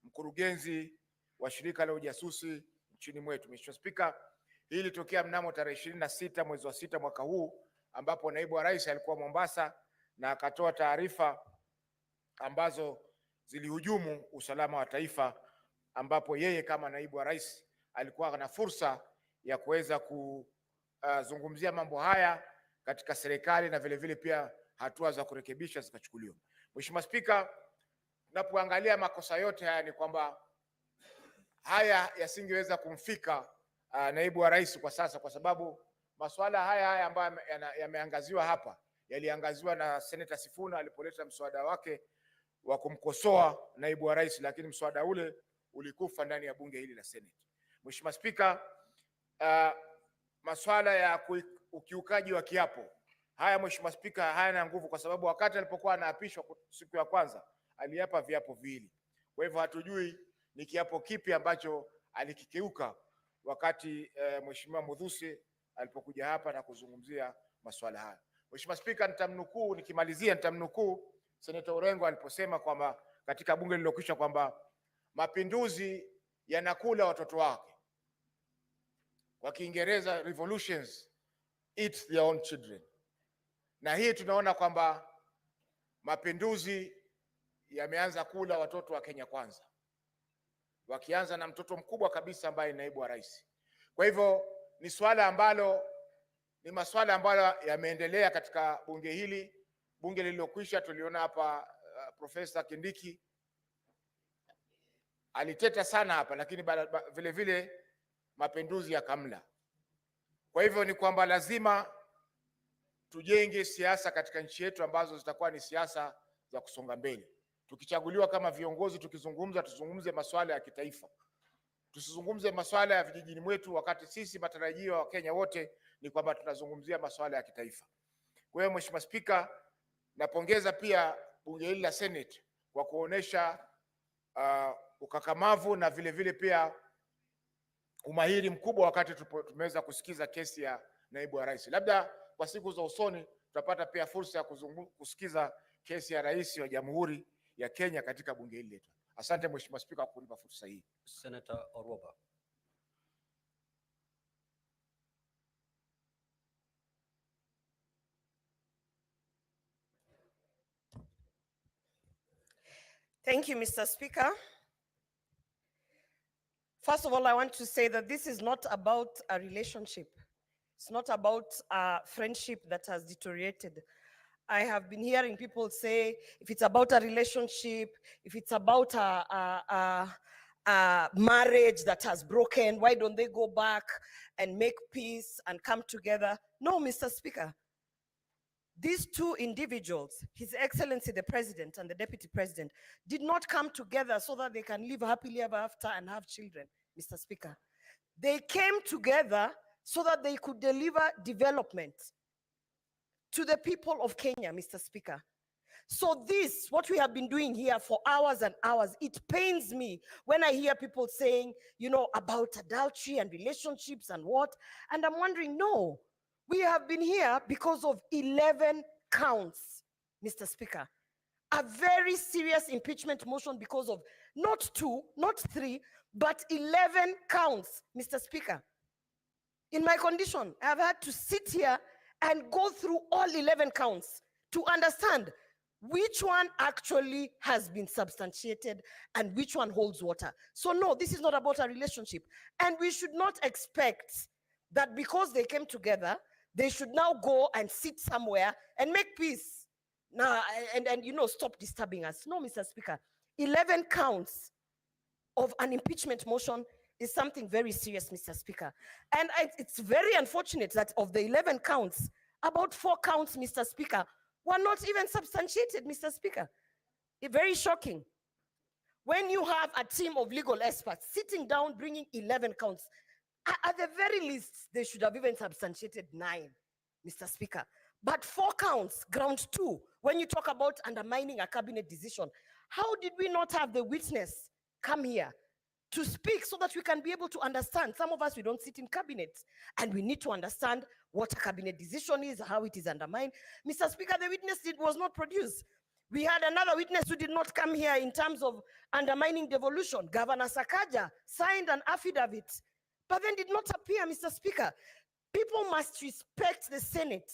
mkurugenzi wa shirika la ujasusi nchini mwetu. Mheshimiwa Spika, hii ilitokea mnamo tarehe 26 mwezi wa 6 mwaka huu ambapo naibu wa rais alikuwa Mombasa na akatoa taarifa ambazo zilihujumu usalama wa taifa, ambapo yeye kama naibu wa rais alikuwa na fursa ya kuweza kuzungumzia mambo haya katika serikali na vile vile pia hatua za kurekebisha zikachukuliwa. Mheshimiwa Spika, tunapoangalia makosa yote haya ni kwamba haya yasingeweza kumfika naibu wa rais kwa sasa, kwa sababu masuala haya ambayo yameangaziwa hapa yaliangaziwa na Senator Sifuna alipoleta mswada wake wa kumkosoa naibu wa rais, lakini mswada ule ulikufa ndani ya bunge hili la Senate. Mheshimiwa Spika, masuala ya ukiukaji wa kiapo haya, Mheshimiwa Spika, hayana nguvu kwa sababu wakati alipokuwa anaapishwa siku ya kwanza aliapa viapo viwili. Kwa hivyo hatujui ni kiapo kipi ambacho alikikeuka wakati Mheshimiwa Mudhusi alipokuja hapa na kuzungumzia masuala haya. Mheshimiwa Spika, nikimalizia nitamnukuu Senator Orengo aliposema kwamba katika bunge lililokwisha kwamba mapinduzi yanakula watoto wake, kwa Kiingereza revolutions eat their own children. Na hii tunaona kwamba mapinduzi yameanza kula watoto wa Kenya Kwanza, wakianza na mtoto mkubwa kabisa ambaye ni naibu wa rais. Kwa hivyo ni masuala ambayo yameendelea katika bunge hili. Bunge lililokwisha tuliona hapa Profesa Kindiki aliteta sana hapa, lakini vile vile mapinduzi yakamla. Kwa hivyo ni kwamba lazima tujenge siasa katika nchi yetu ambazo zitakuwa ni siasa za kusonga mbele. Tukichaguliwa kama viongozi, tuzungumze masuala ya kitaifa, tusizungumze masuala ya vijijini mwetu, wakati sisi matarajio wa Kenya wote ni kwamba tunazungumzia masuala ya kitaifa. Kwa hiyo Mheshimiwa Spika, napongeza pia bunge hili la Senate kwa kuonesha ukakamavu na vile vile pia umahiri mkubwa wakati tumeweza kusikiza kesi ya naibu wa rais. Labda kwa siku za usoni tutapata pia fursa ya kusikiza kesi ya rais wa Jamhuri ya Kenya katika bunge hili letu. Asante Mheshimiwa Spika kwa kunipa fursa hii. Senator Orwoba. Thank you, Mr. Speaker. First of all, I want to say that this is not about a relationship. It's not about a friendship that has deteriorated. I have been hearing people say, if it's about a relationship, if it's about a marriage that has broken, why don't they go back and make peace and come together? No, Mr. Speaker. These two individuals, His Excellency the President and the Deputy President, did not come together so that they can live happily ever after and have children, Mr. Speaker. They came together so that they could deliver development to the people of Kenya, Mr. Speaker. So this, what we have been doing here for hours and hours, it pains me when I hear people saying, you know, about adultery and relationships and what, and I'm wondering, no, we have been here because of 11 counts, Mr. Speaker. A very serious impeachment motion because of not 2, not 3, but 11 counts, Mr. Speaker. In my condition, I have had to sit here and go through all 11 counts to understand which one actually has been substantiated and which one holds water. So no, this is not about a relationship. And we should not expect that because they came together, they should now go and sit somewhere and make peace. Now, and you know, stop disturbing us. No, Mr. Speaker, 11 counts of an impeachment motion is something very serious, Mr. Speaker. And it's very unfortunate that of the 11 counts, about 4 counts, Mr. Speaker, were not even substantiated, Mr. Speaker. Very shocking. When you have a team of legal experts sitting down bringing 11 counts, at the very least, they should have even substantiated 9, Mr. Speaker. But 4 counts, ground 2, when you talk about undermining a cabinet decision, how did we not have the witness come here to speak so that we can be able to understand? Some of us, we don't sit in cabinets, and we need to understand what a cabinet decision is, how it is undermined. Mr. Speaker, the witness was not produced. We had another witness who did not come here in terms of undermining devolution. Governor Sakaja signed an affidavit, but then did not appear, Mr. Speaker. People must respect the Senate,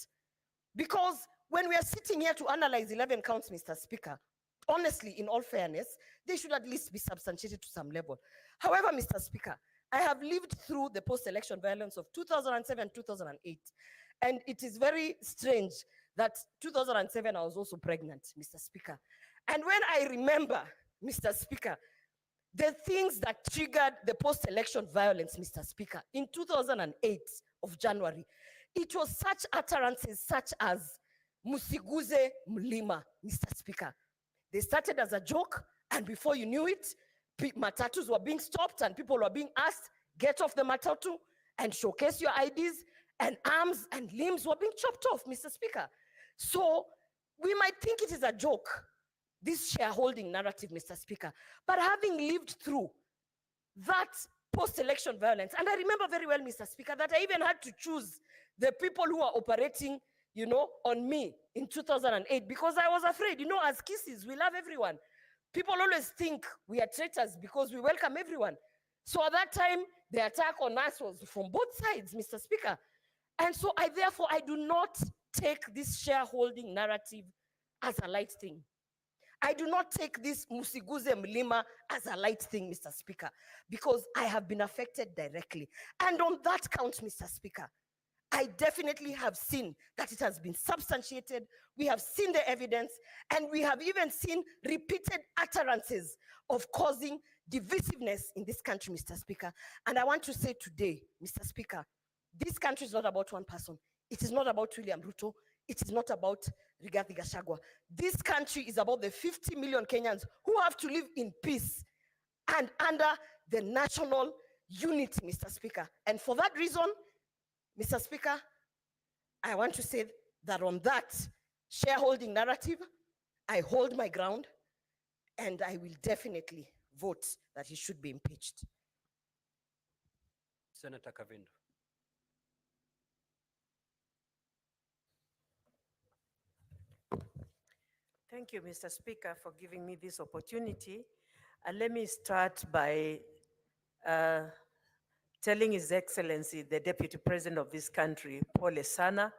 because when we are sitting here to analyze 11 counts, Mr. Speaker, honestly, in all fairness, they should at least be substantiated to some level. However, Mr. Speaker, I have lived through the post-election violence of 2007, 2008. And it is very strange that 2007, I was also pregnant, Mr. Speaker. And when I remember, Mr. Speaker, the things that triggered the post-election violence, Mr. Speaker, in 2008 of January, it was such utterances such as Musiguze Mlima, Mr. Speaker. They started as a joke, and before you knew it, matatus were being stopped and people were being asked, get off the matatu and showcase your IDs, and arms and limbs were being chopped off, Mr. Speaker. So we might think it is a joke, this shareholding narrative, Mr. Speaker, but having lived through that post-election violence, and I remember very well, Mr. Speaker, that I even had to choose the people who are operating, you know, on me in 2008, because I was afraid, you know, as Kisses, we love everyone. People always think we are traitors because we welcome everyone. So at that time, the attack on us was from both sides, Mr. Speaker. And so therefore, I do not take this shareholding narrative as a light thing. I do not take this Musiguze Mlima as a light thing, Mr. Speaker, because I have been affected directly. And on that count, Mr. Speaker, I definitely have seen that it has been substantiated. We have seen the evidence, and we have even seen repeated utterances of causing divisiveness in this country, Mr. Speaker. And I want to say today, Mr. Speaker, this country is not about one person. It is not about William Ruto. It is not about Rigathi Gachagua. This country is about the 50 million Kenyans who have to live in peace and under the national unity, Mr. Speaker. And for that reason, Mr. Speaker, I want to say that on that shareholding narrative, I hold my ground, and I will definitely vote that he should be impeached. Senator Kavindu. Thank you, Mr. Speaker, for giving me this opportunity. And let me start by telling His Excellency, the Deputy President of this country, Pole Sana,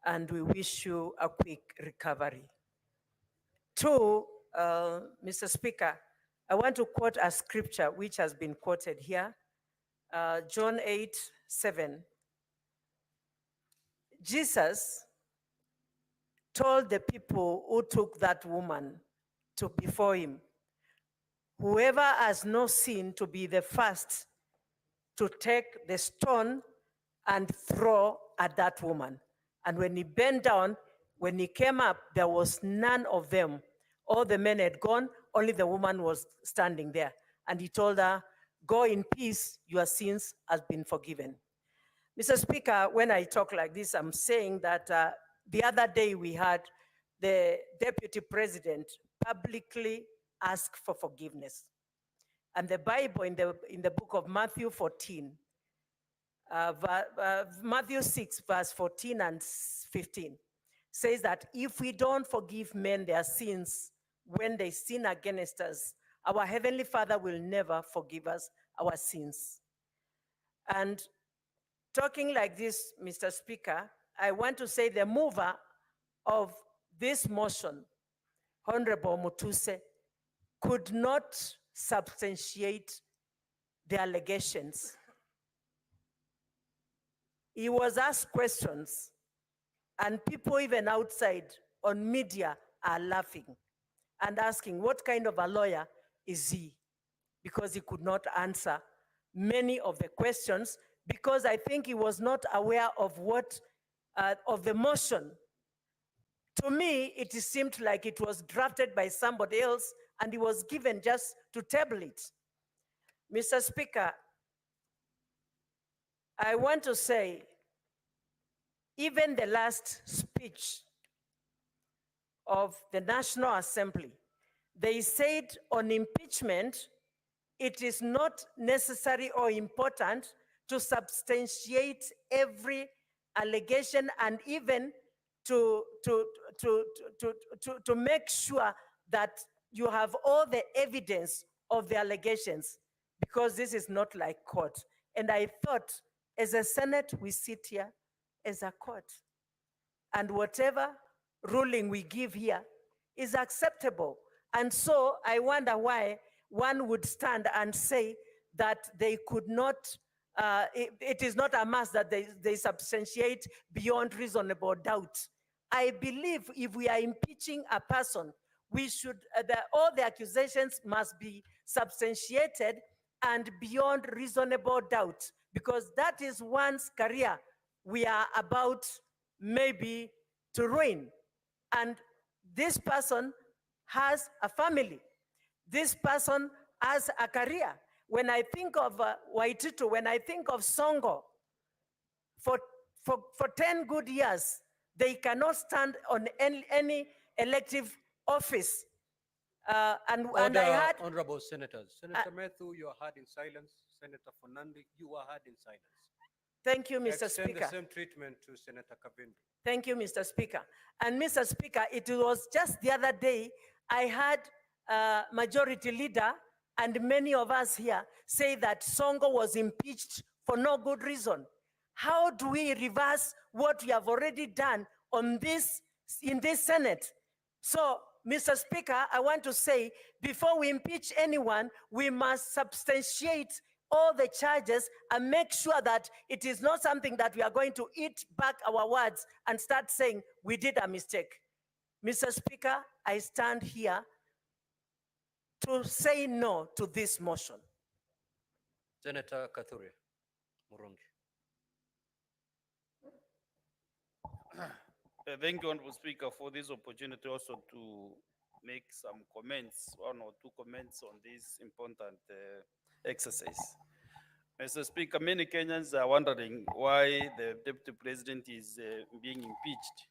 and we wish you a quick recovery. Two, Mr. Speaker, I want to quote a scripture which has been quoted here John 8:7, Jesus told the people who took that woman to before him, whoever has no sin to be the first to take the stone and throw at that woman. And when he bent down, when he came up, there was none of them. All the men had gone, only the woman was standing there. And he told her, go in peace, your sins have been forgiven. Mr. Speaker, when I talk like this, I'm saying that the other day we had the deputy president publicly ask for forgiveness. And the Bible in the book of Matthew 14, Matthew 6, verse 14 and 15, says that if we don't forgive men their sins when they sin against us, our Heavenly Father will never forgive us our sins. And talking like this, Mr. Speaker, I want to say the mover of this motion, Honorable Mutuse, could not substantiate the allegations. He was asked questions, and people even outside on media are laughing and asking what kind of a lawyer is he, because he could not answer many of the questions, because I think he was not aware of what, of the motion. To me, it seemed like it was drafted by somebody else and he was given just to table it. Mr. Speaker, I want to say, even the last speech of the National Assembly, they said on impeachment, it is not necessary or important to substantiate every allegation and even to make sure that you have all the evidence of the allegations, because this is not like court. And I thought, as a Senate, we sit here as a court. And whatever ruling we give here is acceptable. And so I wonder why one would stand and say that they could not, it is not a must that they substantiate beyond reasonable doubt. I believe if we are impeaching a person, we should, all the accusations must be substantiated and beyond reasonable doubt, because that is one's career we are about maybe to ruin. And this person has a family. This person has a career. When I think of Waititu, when I think of Songo, for 10 good years, they cannot stand on any elective office. And I had... Honorable Senators. Senator Methu, you are heard in silence. Senator Fonandi, you are heard in silence. Thank you, Mr. Extend Speaker. the same treatment to Senator Kabindi. Thank you, Mr. Speaker. And Mr. Speaker, it was just the other day, I had Majority Leader and many of us here say that Songo was impeached for no good reason. How do we reverse what we have already done on this, in this Senate? So, Mr. Speaker, I want to say, before we impeach anyone, we must substantiate all the charges and make sure that it is not something that we are going to eat back our words and start saying we did a mistake. Mr. Speaker, I stand here to say no to this motion. Senator Kathure Murungi. Thank you, Honorable Speaker, for this opportunity also to make some comments, one or two comments on this important exercise. Mr. Speaker, many Kenyans are wondering why the Deputy President is being impeached.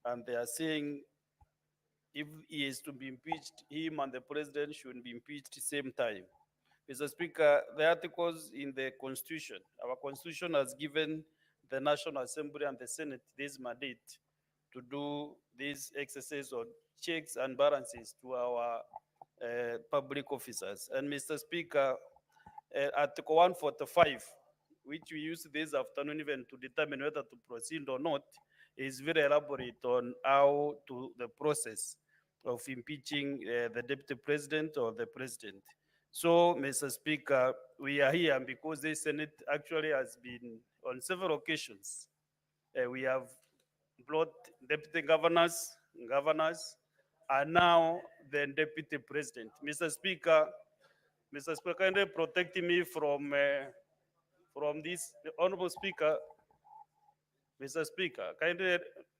And they are saying if he is to be impeached, him and the President should be impeached same time. Mr. Speaker, the articles in the Constitution, our Constitution has given the National Assembly and the Senate this mandate to do this exercise of checks and balances to our public officers. And Mr. Speaker, Article 145, which we used this afternoon even to determine whether to proceed or not, is very elaborate on how to the process of impeaching the Deputy President or the President. So, Mr. Speaker, we are here because the Senate actually has been on several occasions. We have brought deputy governors, and now the deputy president. Mr. Speaker, kindly protect me from this. The Honorable Speaker, Mr. Speaker, kindly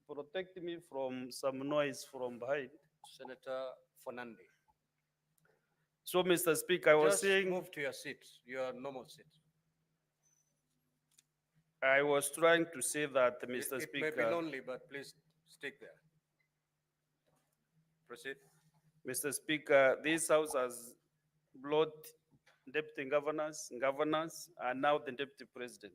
protect me from some noise from behind. Senator Fernandez. So, Mr. Speaker, I was Just saying, move to your seat, your normal seat. I was trying to say that, It- Mr. It may be Speaker, lonely, but please stick there. Proceed. Mr. Speaker, this House has brought deputy governors, and now the deputy president.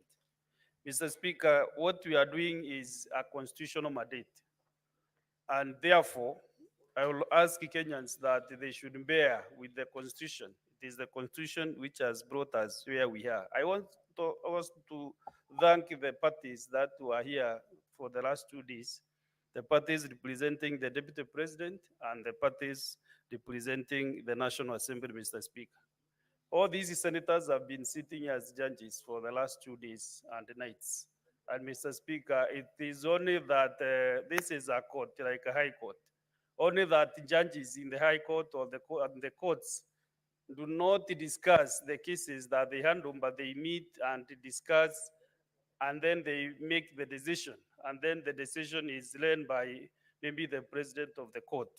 Mr. Speaker, what we are doing is a constitutional mandate. And therefore, I will ask Kenyans that they should bear with the constitution. It is the constitution which has brought us where we are. I want to thank the parties that were here for the last 2 days, the parties representing the deputy president and the parties representing the National Assembly, Mr. Speaker. All these senators have been sitting as judges for the last 2 days and nights. And Mr. Speaker, it is only that this is a court, like a high court. Only that judges in the high court or the courts do not discuss the cases that they handle, but they meet and discuss, and then they make the decision. And then the decision is learned by maybe the president of the court.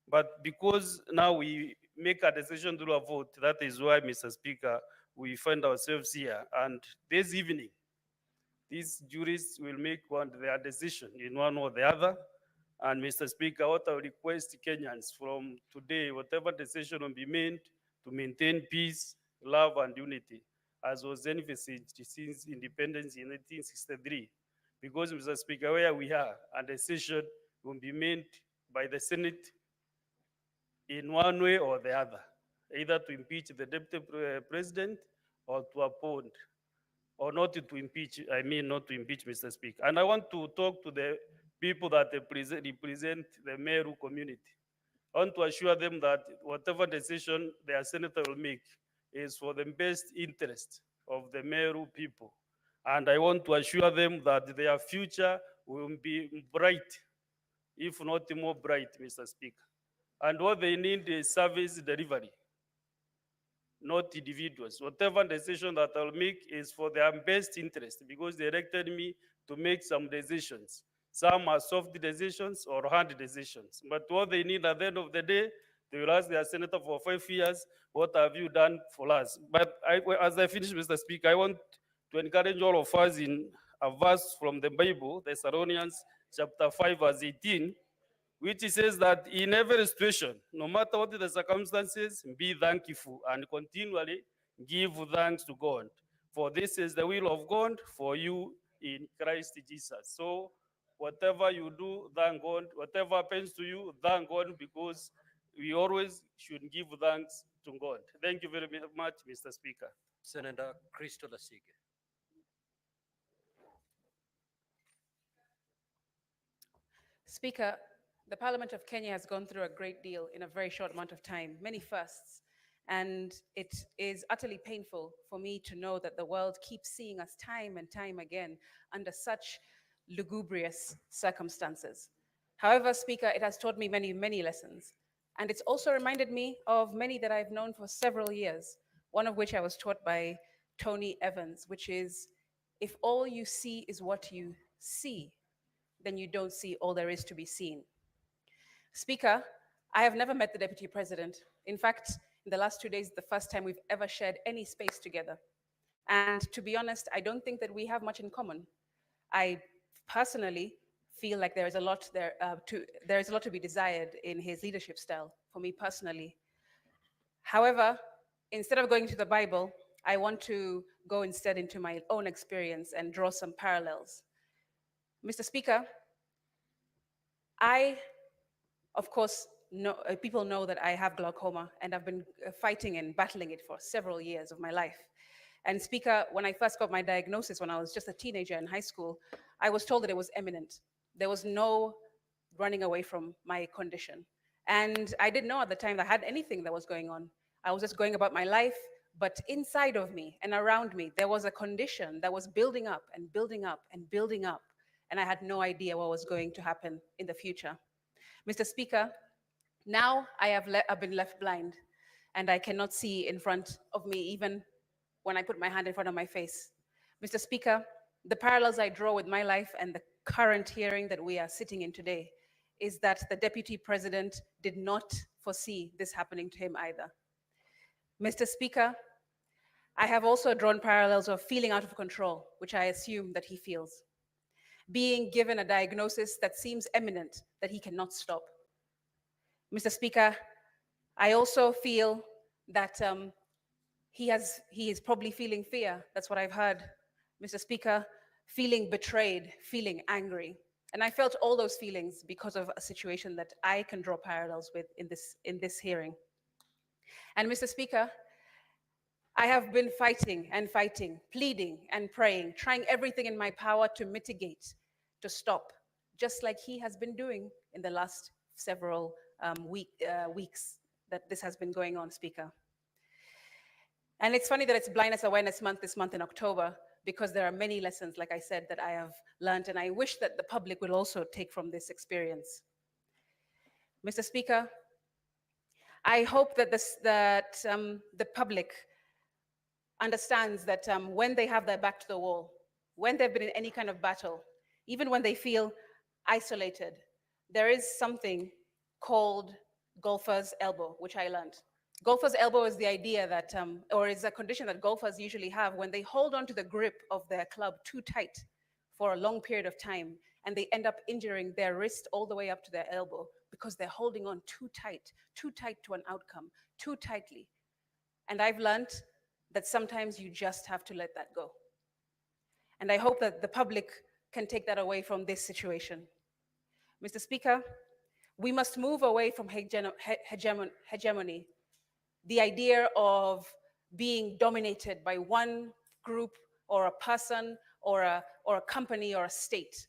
But because now we make a decision through a vote, that is why, Mr. Speaker, we find ourselves here. And this evening, these juries will make their decision in one or the other. And Mr. Speaker, what I request Kenyans from today, whatever decision will be made to maintain peace, love, and unity, as was envisaged since independence in 1963. Because, Mr. Speaker, where we are, a decision will be made by the Senate in one way or the other, either to impeach the deputy president or to appoint, or not to impeach, I mean not to impeach, Mr. Speaker. And I want to talk to the people that represent the Meru community. I want to assure them that whatever decision their senator will make is for the best interest of the Meru people. And I want to assure them that their future will be bright, if not more bright, Mr. Speaker. And what they need is service delivery, not individuals. Whatever decision that I'll make is for their best interest, because they elected me to make some decisions. Some are soft decisions or hard decisions. But what they need at the end of the day, they will ask their senator for 5 years, what have you done for us? But as I finish, Mr. Speaker, I want to encourage all of us in a verse from the Bible, Thessalonians chapter 5, verse 18, which says that in every situation, no matter what the circumstances, be thankful and continually give thanks to God. For this is the will of God for you in Christ Jesus. So whatever you do, thank God. Whatever happens to you, thank God, because we always should give thanks to God. Thank you very much, Mr. Speaker. Senator Christo Lasige. Speaker, the Parliament of Kenya has gone through a great deal in a very short amount of time, many firsts. And it is utterly painful for me to know that the world keeps seeing us time and time again under such lugubrious circumstances. However, Speaker, it has taught me many, many lessons. And it's also reminded me of many that I've known for several years, one of which I was taught by Tony Evans, which is, if all you see is what you see, then you don't see all there is to be seen. Speaker, I have never met the Deputy President. In fact, in the last 2 days, the first time we've ever shared any space together. And to be honest, I don't think that we have much in common. I personally feel like there is a lot to be desired in his leadership style, for me personally. However, instead of going to the Bible, I want to go instead into my own experience and draw some parallels. Mr. Speaker, of course, people know that I have glaucoma, and I've been fighting and battling it for several years of my life. And Speaker, when I first got my diagnosis when I was just a teenager in high school, I was told that it was imminent. There was no running away from my condition. And I didn't know at the time that I had anything that was going on. I was just going about my life, but inside of me and around me, there was a condition that was building up and building up and building up, and I had no idea what was going to happen in the future. Mr. Speaker, now I've been left blind, and I cannot see in front of me even when I put my hand in front of my face. Mr. Speaker, the parallels I draw with my life and the current hearing that we are sitting in today is that the Deputy President did not foresee this happening to him either. Mr. Speaker, I have also drawn parallels of feeling out of control, which I assume that he feels. Being given a diagnosis that seems imminent, that he cannot stop. Mr. Speaker, I also feel that he is probably feeling fear. That's what I've heard. Mr. Speaker, feeling betrayed, feeling angry. And I felt all those feelings because of a situation that I can draw parallels with in this hearing. And Mr. Speaker, I have been fighting and fighting, pleading and praying, trying everything in my power to mitigate, to stop, just like he has been doing in the last several weeks that this has been going on, Speaker. And it's funny that it's Blindness Awareness Month this month in October, because there are many lessons, like I said, that I have learned, and I wish that the public will also take from this experience. Mr. Speaker, I hope that the public understands that when they have their back to the wall, when they've been in any kind of battle, even when they feel isolated, there is something called golfer's elbow, which I learned. Golfer's elbow is the idea that, or is a condition that golfers usually have when they hold on to the grip of their club too tight for a long period of time, and they end up injuring their wrist all the way up to their elbow because they're holding on too tight to an outcome, too tightly. And I've learned that sometimes you just have to let that go. And I hope that the public can take that away from this situation. Mr. Speaker, we must move away from hegemony, the idea of being dominated by one group or a person or a company or a state,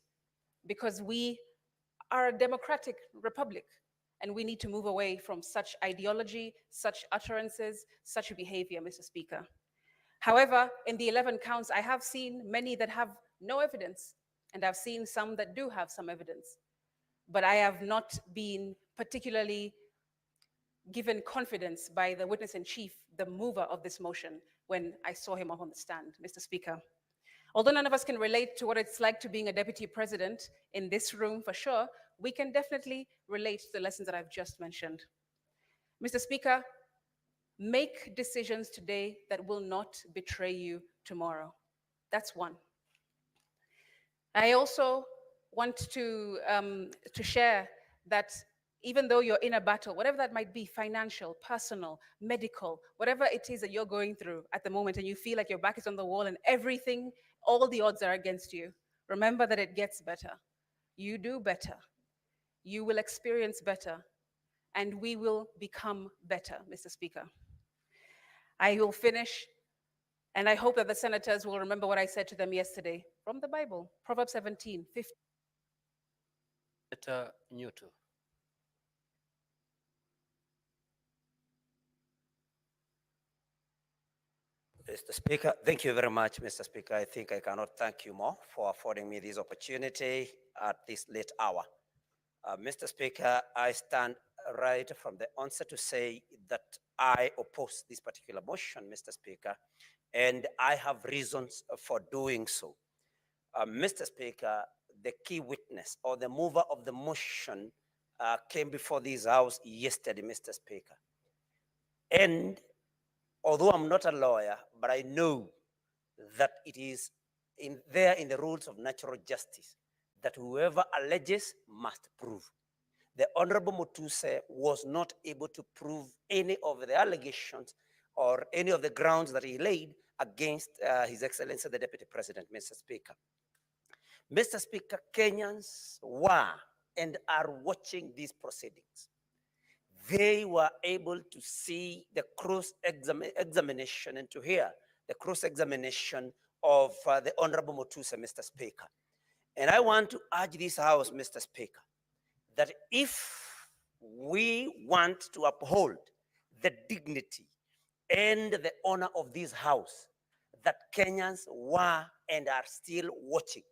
because we are a democratic republic, and we need to move away from such ideology, such utterances, such behavior, Mr. Speaker. However, in the 11 counts, I have seen many that have no evidence, and I've seen some that do have some evidence. But I have not been particularly given confidence by the witness-in-chief, the mover of this motion, when I saw him up on the stand, Mr. Speaker. Although none of us can relate to what it's like to being a deputy president in this room for sure, we can definitely relate to the lessons that I've just mentioned. Mr. Speaker, make decisions today that will not betray you tomorrow. That's one. I also want to share that even though you're in a battle, whatever that might be, financial, personal, medical, whatever it is that you're going through at the moment, and you feel like your back is on the wall and everything, all the odds are against you, remember that it gets better. You do better. You will experience better, and we will become better, Mr. Speaker. I will finish, and I hope that the senators will remember what I said to them yesterday from the Bible, Proverbs 17:15. Senator Newton. Mr. Speaker, thank you very much, Mr. Speaker. I think I cannot thank you more for affording me this opportunity at this late hour. Mr. Speaker, I stand right from the onset to say that I oppose this particular motion, Mr. Speaker, and I have reasons for doing so. Mr. Speaker, the key witness or the mover of the motion came before this House yesterday, Mr. Speaker. And although I'm not a lawyer, but I know that it is there in the rules of natural justice that whoever alleges must prove. The Honorable Mutuse was not able to prove any of the allegations or any of the grounds that he laid against His Excellency the Deputy President, Mr. Speaker. Mr. Speaker, Kenyans were and are watching these proceedings. They were able to see the cross-examination and to hear the cross-examination of the Honorable Mutuse, Mr. Speaker. And I want to urge this House, Mr. Speaker, that if we want to uphold the dignity and the honor of this house that Kenyans were and are still watching.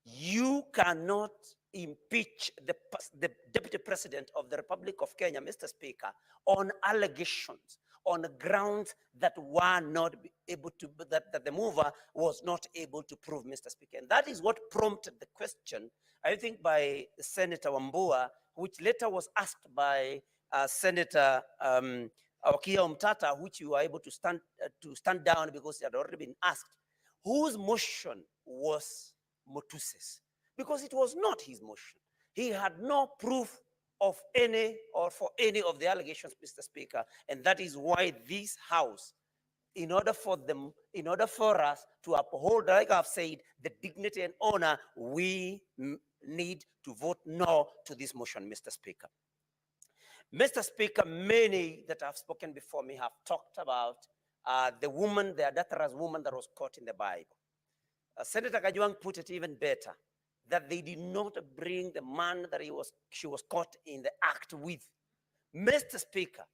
You cannot impeach the Deputy President of the Republic of Kenya, Mr. Speaker, on allegations, on grounds that were not able to, that the mover was not able to prove, Mr. Speaker. And that is what prompted the question, I think, by Senator Wambua, which later was asked by Senator Okia Omtata, which you were able to stand down because it had already been asked, whose motion was Motuses? Because it was not his motion. He had no proof of any or for any of the allegations, Mr. Speaker, and that is why this House, in order for us to uphold, like I've said, the dignity and honor, we need to vote no to this motion, Mr. Speaker. Mr. Speaker, many that have spoken before me have talked about the woman, the adulterous woman that was caught in the Bible. Senator Kajwang put it even better, that they did not bring the man that she was caught in the act with. Mr. Speaker,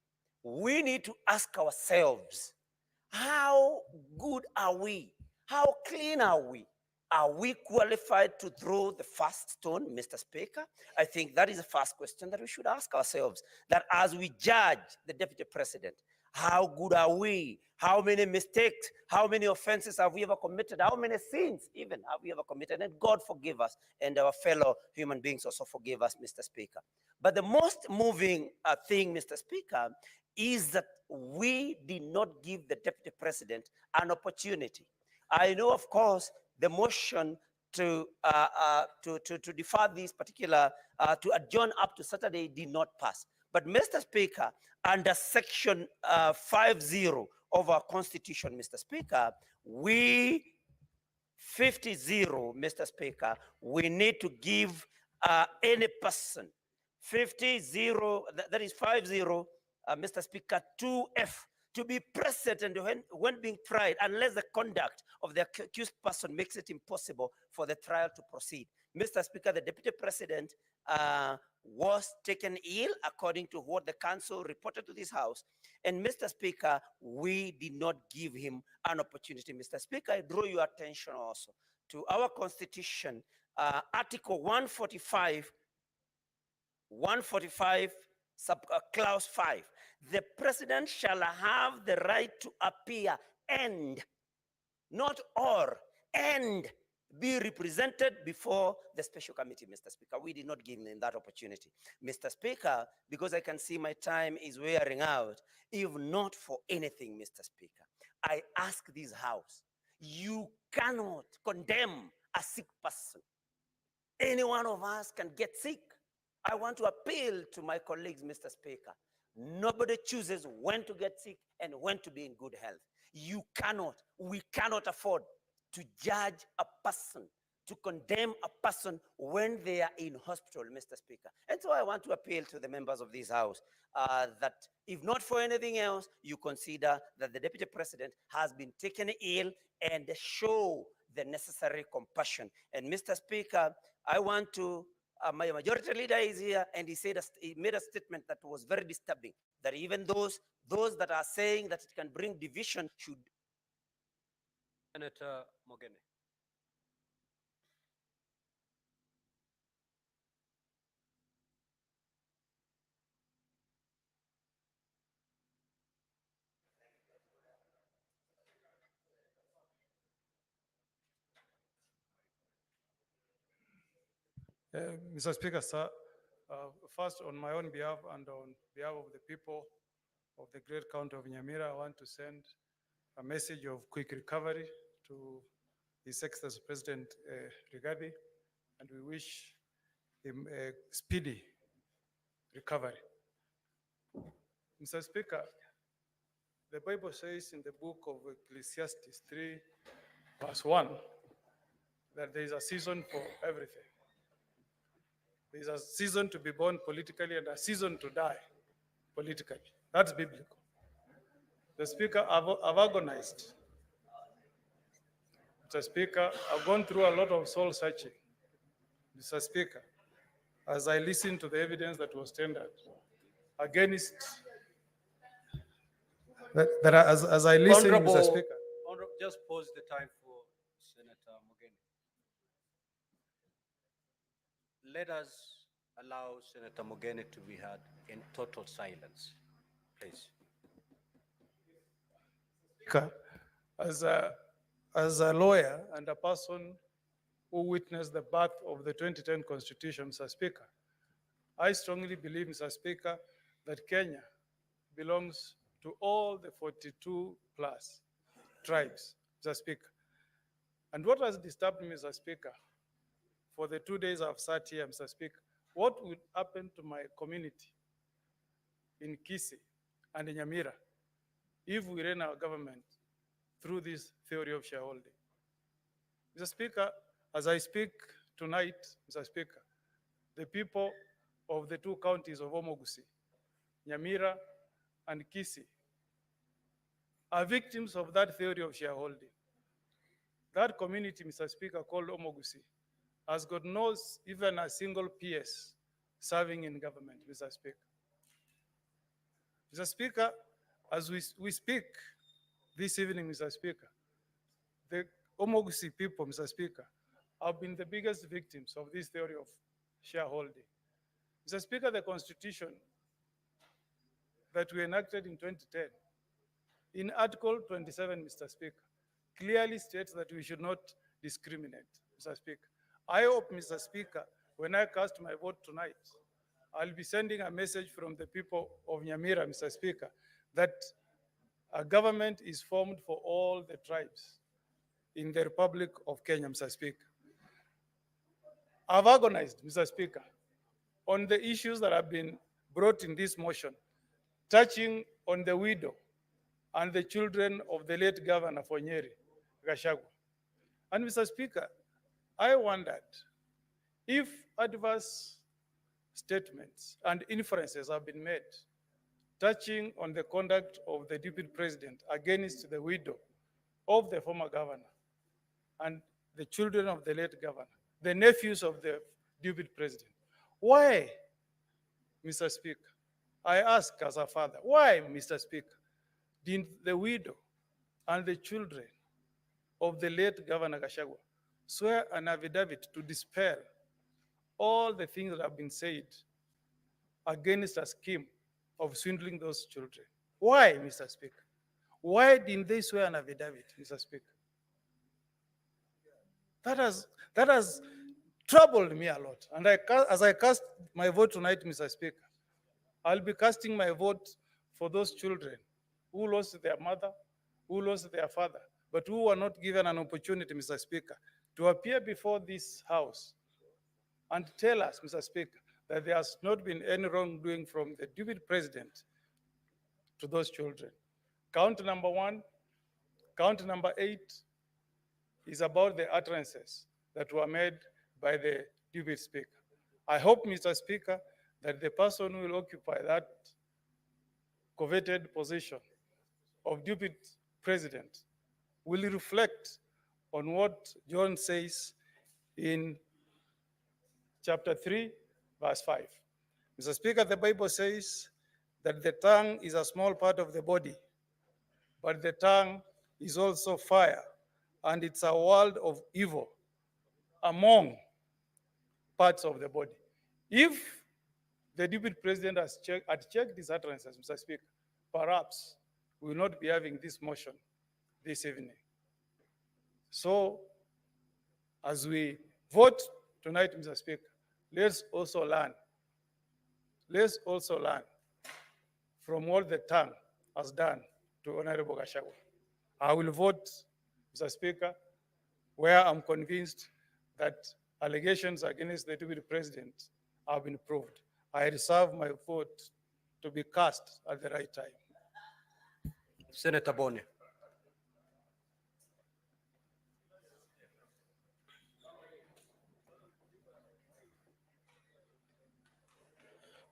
we need to ask ourselves, how good are we? How clean are we? Are we qualified to throw the first stone, Mr. Speaker? I think that is the first question that we should ask ourselves, that as we judge the Deputy President, how good are we? How many mistakes, how many offenses have we ever committed? How many sins even have we ever committed? And God forgive us, and our fellow human beings also forgive us, Mr. Speaker. But the most moving thing, Mr. Speaker, is that we did not give the Deputy President an opportunity. I know, of course, the motion to defer this particular, to adjourn up to Saturday did not pass. But Mr. Speaker, under section 50 of our constitution, Mr. Speaker, 50-0, Mr. Speaker, we need to give any person 50-0, that is 50, Mr. Speaker, 2F, to be present and when being tried, unless the conduct of the accused person makes it impossible for the trial to proceed. Mr. Speaker, the Deputy President was taken ill according to what the council reported to this House. And Mr. Speaker, we did not give him an opportunity. Mr. Speaker, I draw your attention also to our constitution, Article 145, clause 5. The president shall have the right to appear and, not or, and be represented before the special committee, Mr. Speaker. We did not give him that opportunity. Mr. Speaker, because I can see my time is wearing out, if not for anything, Mr. Speaker, I ask this House, you cannot condemn a sick person. Any one of us can get sick. I want to appeal to my colleagues, Mr. Speaker. Nobody chooses when to get sick and when to be in good health. You cannot, we cannot afford to judge a person, to condemn a person when they are in hospital, Mr. Speaker. And so I want to appeal to the members of this House that if not for anything else, you consider that the Deputy President has been taken ill and show the necessary compassion. And Mr. Speaker, I want to, my majority leader is here, and he made a statement that was very disturbing, that even those that are saying that it can bring division should. Senator Mogene. Mr. Speaker, sir, first on my own behalf and on behalf of the people of the great county of Nyamira, I want to send a message of quick recovery to His Excellency President Rigathi, and we wish him a speedy recovery. Mr. Speaker, the Bible says in the book of Ecclesiastes 3, verse 1, that there is a season for everything. There is a season to be born politically and a season to die politically. That's biblical. The Speaker, I've agonized. Mr. Speaker, I've gone through a lot of soul searching, Mr. Speaker, as I listened to the evidence that was tendered against as I listen, Mr. Honorable, Speaker. Just pause the time for Senator Mogeni. Let us allow Senator Mogeni to be heard in total silence, please. Speaker, as a lawyer and a person who witnessed the birth of the 2010 Constitution, Mr. Speaker, I strongly believe, Mr. Speaker, that Kenya belongs to all the 42 plus tribes, Mr. Speaker. And what has disturbed me, Mr. Speaker, for the 2 days I've sat here, Mr. Speaker, what would happen to my community in Kisii and in Nyamira if we ran our government through this theory of shareholding? Mr. Speaker, as I speak tonight, Mr. Speaker, the people of the two counties of Omogusi, Nyamira, and Kisii are victims of that theory of shareholding. That community, Mr. Speaker, called Omogusi, has got no even a single PS serving in government, Mr. Speaker. Mr. Speaker, as we speak this evening, Mr. Speaker, the Omogusi people, Mr. Speaker, have been the biggest victims of this theory of shareholding. Mr. Speaker, the Constitution that we enacted in 2010, in Article 27, Mr. Speaker, clearly states that we should not discriminate, Mr. Speaker. I hope, Mr. Speaker, when I cast my vote tonight, I'll be sending a message from the people of Nyamira, Mr. Speaker, that a government is formed for all the tribes in the Republic of Kenya, Mr. Speaker. I've agonized, Mr. Speaker, on the issues that have been brought in this motion, touching on the widow and the children of the late Governor for Nyeri, Gachagua. And Mr. Speaker, I wondered if adverse statements and inferences have been made touching on the conduct of the deputy president against the widow of the former governor and the children of the late governor, the nephews of the deputy president. Why, Mr. Speaker? I ask as a father, why, Mr. Speaker, did the widow and the children of the late Governor Gachagua swear an affidavit to dispel all the things that have been said against a scheme of swindling those children? Why, Mr. Speaker? Why didn't they swear an affidavit, Mr. Speaker? That has troubled me a lot. And as I cast my vote tonight, Mr. Speaker, I'll be casting my vote for those children who lost their mother, who lost their father, but who were not given an opportunity, Mr. Speaker, to appear before this House and tell us, Mr. Speaker, that there has not been any wrongdoing from the deputy president to those children. Count number 1, count number 8 is about the utterances that were made by the deputy speaker. I hope, Mr. Speaker, that the person who will occupy that coveted position of deputy president will reflect on what John says in chapter 3, verse 5. Mr. Speaker, the Bible says that the tongue is a small part of the body, but the tongue is also fire, and it's a world of evil among parts of the body. If the deputy president had checked these utterances, Mr. Speaker, perhaps we will not be having this motion this evening. So, as we vote tonight, Mr. Speaker, let's also learn. Let's also learn from what the tongue has done to Honorable Gachagua. I will vote, Mr. Speaker, where I'm convinced that allegations against the deputy president have been proved. I reserve my vote to be cast at the right time. Senator Boni.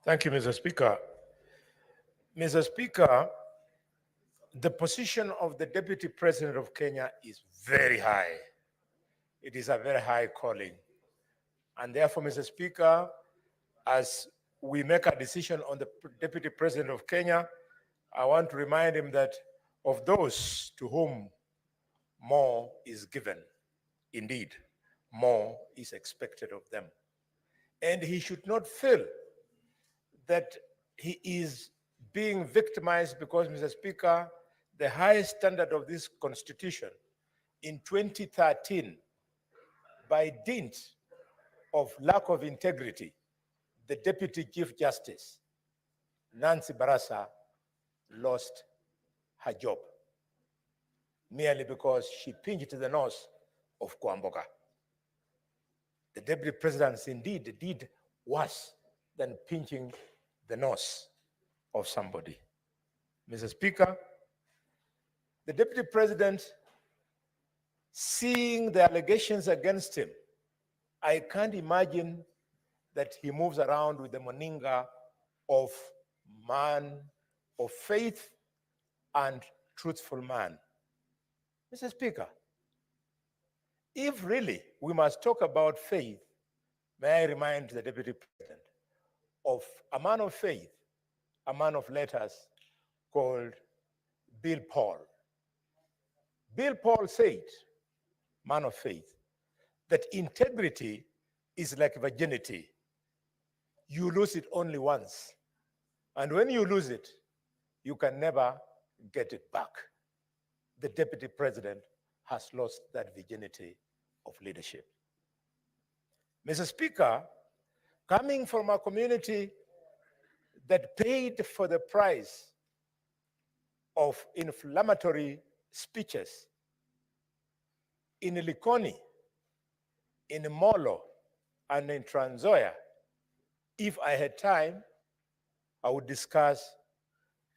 Thank you, Mr. Speaker. Mr. Speaker, the position of the Deputy President of Kenya is very high. It is a very high calling. And therefore, Mr. Speaker, as we make a decision on the Deputy President of Kenya, I want to remind him that of those to whom more is given. Indeed, more is expected of them. And he should not feel that he is being victimized because, Mr. Speaker, the highest standard of this constitution in 2013, by dint of lack of integrity, the Deputy Chief Justice, Nancy Barasa, lost her job merely because she pinched the nose of Kwamboka. The Deputy President indeed did worse than pinching the nose of somebody. Mr. Speaker, the Deputy President, seeing the allegations against him, I can't imagine that he moves around with the moninga of man of faith and truthful man. Mr. Speaker, if really we must talk about faith, may I remind the Deputy President of a man of faith, a man of letters called Bill Paul. Bill Paul said, man of faith, that integrity is like virginity. You lose it only once. And when you lose it, you can never get it back. The Deputy President has lost that virginity of leadership. Mr. Speaker, coming from a community that paid for the price of inflammatory speeches in Likoni, in Molo, and in Trans Nzoia, if I had time, I would discuss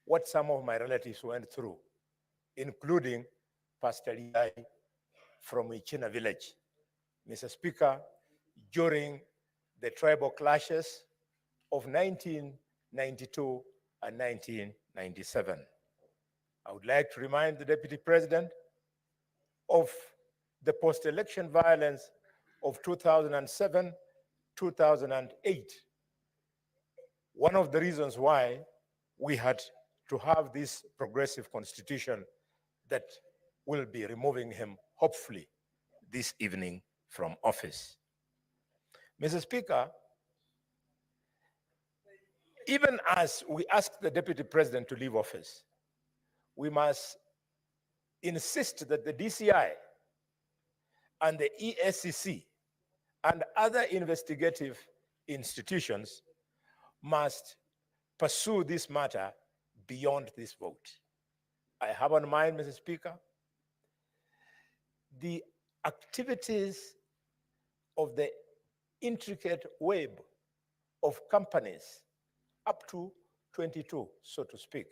what some of my relatives went through, including Pastor Yai from Ichina village. Mr. Speaker, during the tribal clashes of 1992 and 1997. I would like to remind the Deputy President of the post-election violence of 2007, 2008. One of the reasons why we had to have this progressive constitution that will be removing him, hopefully, this evening from office. Mr. Speaker, even as we ask the Deputy President to leave office, we must insist that the DCI and the ESCC and other investigative institutions must pursue this matter beyond this vote. I have on mind, Mr. Speaker, the activities of the intricate web of companies up to 22, so to speak.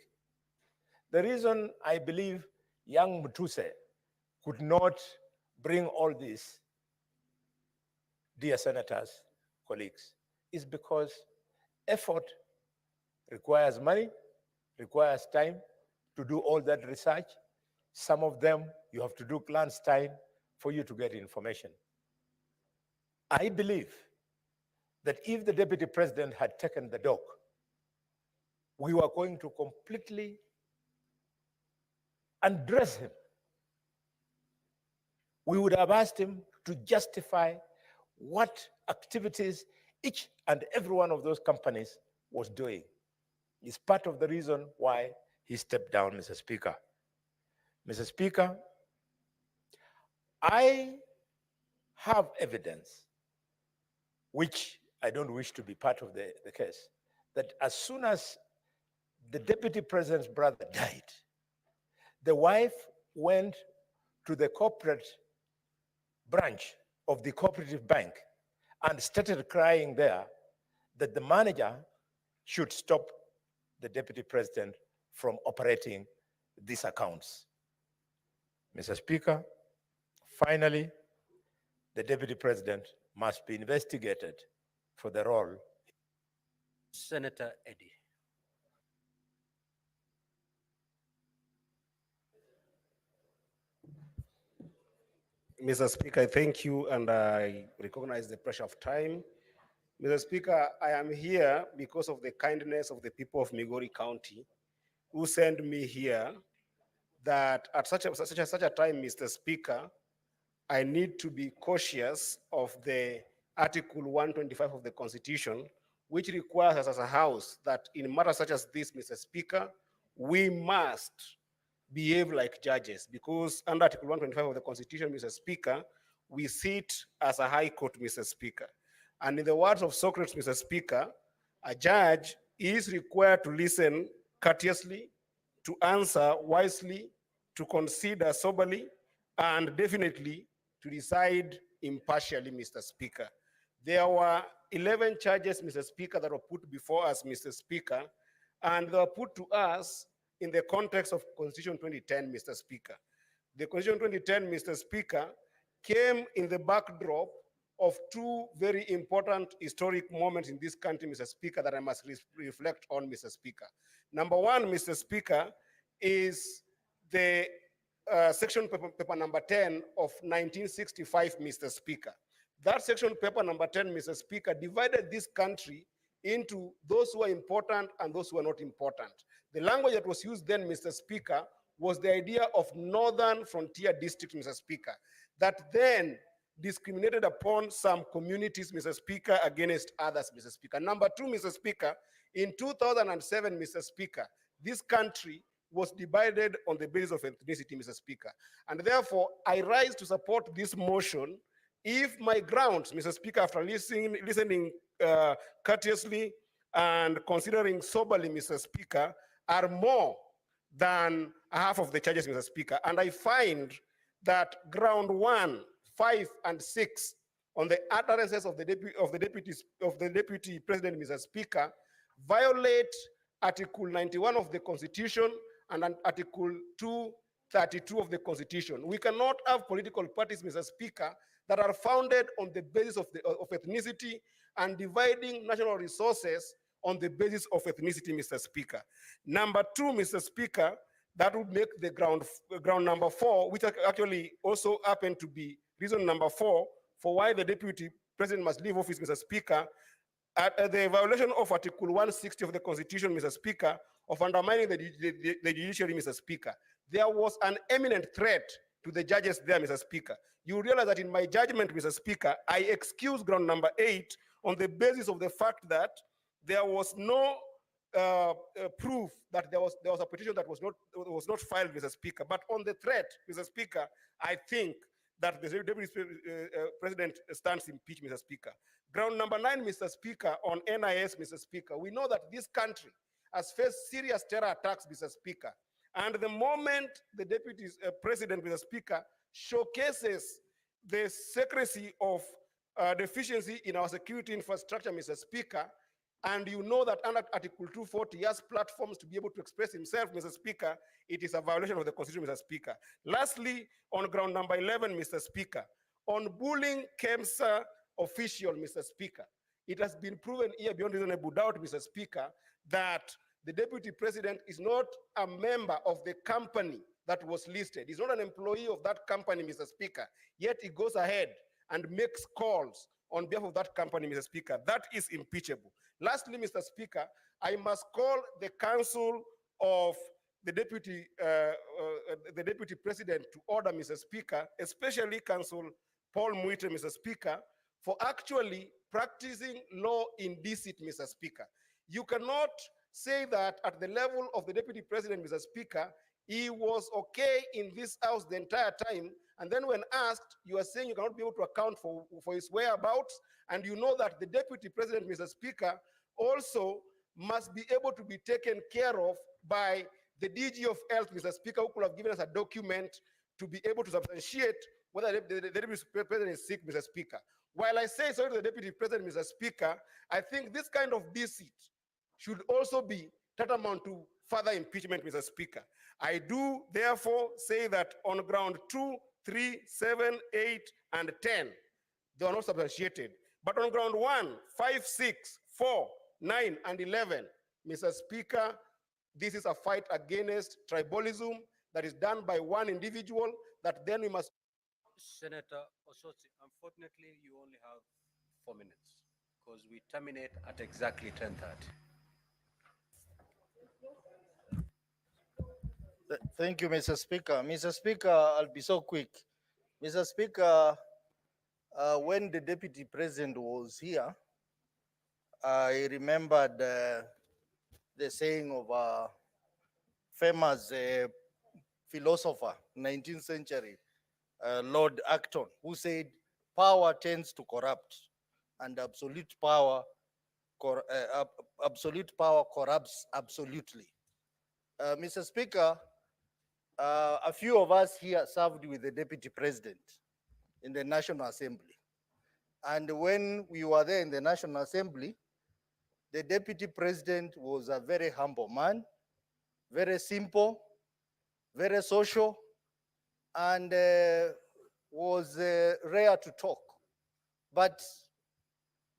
The reason I believe young Mutuse could not bring all this, dear senators, colleagues, is because effort requires money, requires time to do all that research. Some of them, you have to do clandestine for you to get information. I believe that if the Deputy President had taken the dog, we were going to completely undress him. We would have asked him to justify what activities each and every one of those companies was doing. It's part of the reason why he stepped down, Mr. Speaker. Mr. Speaker, I have evidence, which I don't wish to be part of the case, that as soon as the Deputy President's brother died, the wife went to the corporate branch of the cooperative bank and started crying there that the manager should stop the Deputy President from operating these accounts. Mr. Speaker, finally, the Deputy President must be investigated for the role. Senator Eddy. Mr. Speaker, I thank you and I recognize the pressure of time. Mr. Speaker, I am here because of the kindness of the people of Migori County who sent me here that at such a time, Mr. Speaker, I need to be cautious of the Article 125 of the Constitution, which requires us as a House that in matters such as this, Mr. Speaker, we must behave like judges, because under Article 125 of the Constitution, Mr. Speaker, we sit as a High Court, Mr. Speaker. And in the words of Socrates, Mr. Speaker, a judge is required to listen courteously, to answer wisely, to consider soberly, and definitely to decide impartially, Mr. Speaker. There were 11 charges, Mr. Speaker, that were put before us, Mr. Speaker, and they were put to us in the context of Constitution 2010, Mr. Speaker. The Constitution 2010, Mr. Speaker, came in the backdrop of two very important historic moments in this country, Mr. Speaker, that I must reflect on, Mr. Speaker. Number one, Mr. Speaker, is the section paper number 10 of 1965, Mr. Speaker. That section paper number 10, Mr. Speaker, divided this country into those who are important and those who are not important. The language that was used then, Mr. Speaker, was the idea of Northern Frontier District, Mr. Speaker, that then discriminated upon some communities, Mr. Speaker, against others, Mr. Speaker. Number two, Mr. Speaker, in 2007, Mr. Speaker, this country was divided on the basis of ethnicity, Mr. Speaker. And therefore, I rise to support this motion if my grounds, Mr. Speaker, after listening courteously and considering soberly, Mr. Speaker, are more than half of the charges, Mr. Speaker. And I find that ground 1, 5, and 6 on the utterances of the deputy president, Mr. Speaker, violate Article 91 of the Constitution and Article 232 of the Constitution. We cannot have political parties, Mr. Speaker, that are founded on the basis of ethnicity and dividing national resources on the basis of ethnicity, Mr. Speaker. Number two, Mr. Speaker, that would make the ground number 4, which actually also happened to be reason number 4 for why the deputy president must leave office, Mr. Speaker, at the violation of Article 160 of the Constitution, Mr. Speaker, of undermining the judiciary, Mr. Speaker. There was an imminent threat to the judges there, Mr. Speaker. You realize that in my judgment, Mr. Speaker, I excuse ground number 8 on the basis of the fact that there was no proof that there was a petition that was not filed, Mr. Speaker. But on the threat, Mr. Speaker, I think that the deputy president stands impeached, Mr. Speaker. Ground number 9, Mr. Speaker, on NIS, Mr. Speaker. We know that this country has faced serious terror attacks, Mr. Speaker. And the moment the deputy president, Mr. Speaker, showcases the secrecy of deficiency in our security infrastructure, Mr. Speaker, and you know that under Article 240, he has platforms to be able to express himself, Mr. Speaker, it is a violation of the Constitution, Mr. Speaker. Lastly, on ground number 11, Mr. Speaker, on bullying KEMSA official, Mr. Speaker, it has been proven here beyond reasonable doubt, Mr. Speaker, that the deputy president is not a member of the company that was listed. He's not an employee of that company, Mr. Speaker, yet he goes ahead and makes calls on behalf of that company, Mr. Speaker. That is impeachable. Lastly, Mr. Speaker, I must call the Council of the deputy president to order, Mr. Speaker, especially Council Paul Muite, Mr. Speaker, for actually practicing law indecent, Mr. Speaker. You cannot say that at the level of the deputy president, Mr. Speaker, he was okay in this house the entire time, and then when asked, you are saying you cannot be able to account for his whereabouts, and you know that the deputy president, Mr. Speaker, also must be able to be taken care of by the DG of Health, Mr. Speaker, who could have given us a document to be able to substantiate whether the deputy president is sick, Mr. Speaker. While I say sorry to the deputy president, Mr. Speaker, I think this kind of deceit should also be tantamount to further impeachment, Mr. Speaker. I do therefore say that on ground 2, 3, 7, 8, and 10, they are not substantiated. But on ground 1, 5, 6, 4, 9, and 11, Mr. Speaker, this is a fight against tribalism that is done by one individual that then we must. Senator Osotsi, unfortunately, you only have 4 minutes because we terminate at exactly 10:30. Thank you, Mr. Speaker. Mr. Speaker, I'll be so quick. Mr. Speaker, when the Deputy President was here, I remembered the saying of a famous philosopher, 19th century, Lord Acton, who said, power tends to corrupt and absolute power corrupts absolutely. Mr. Speaker, a few of us here served with the Deputy President in the National Assembly. And when we were there in the National Assembly, the Deputy President was a very humble man, very simple, very social, and was rare to talk. But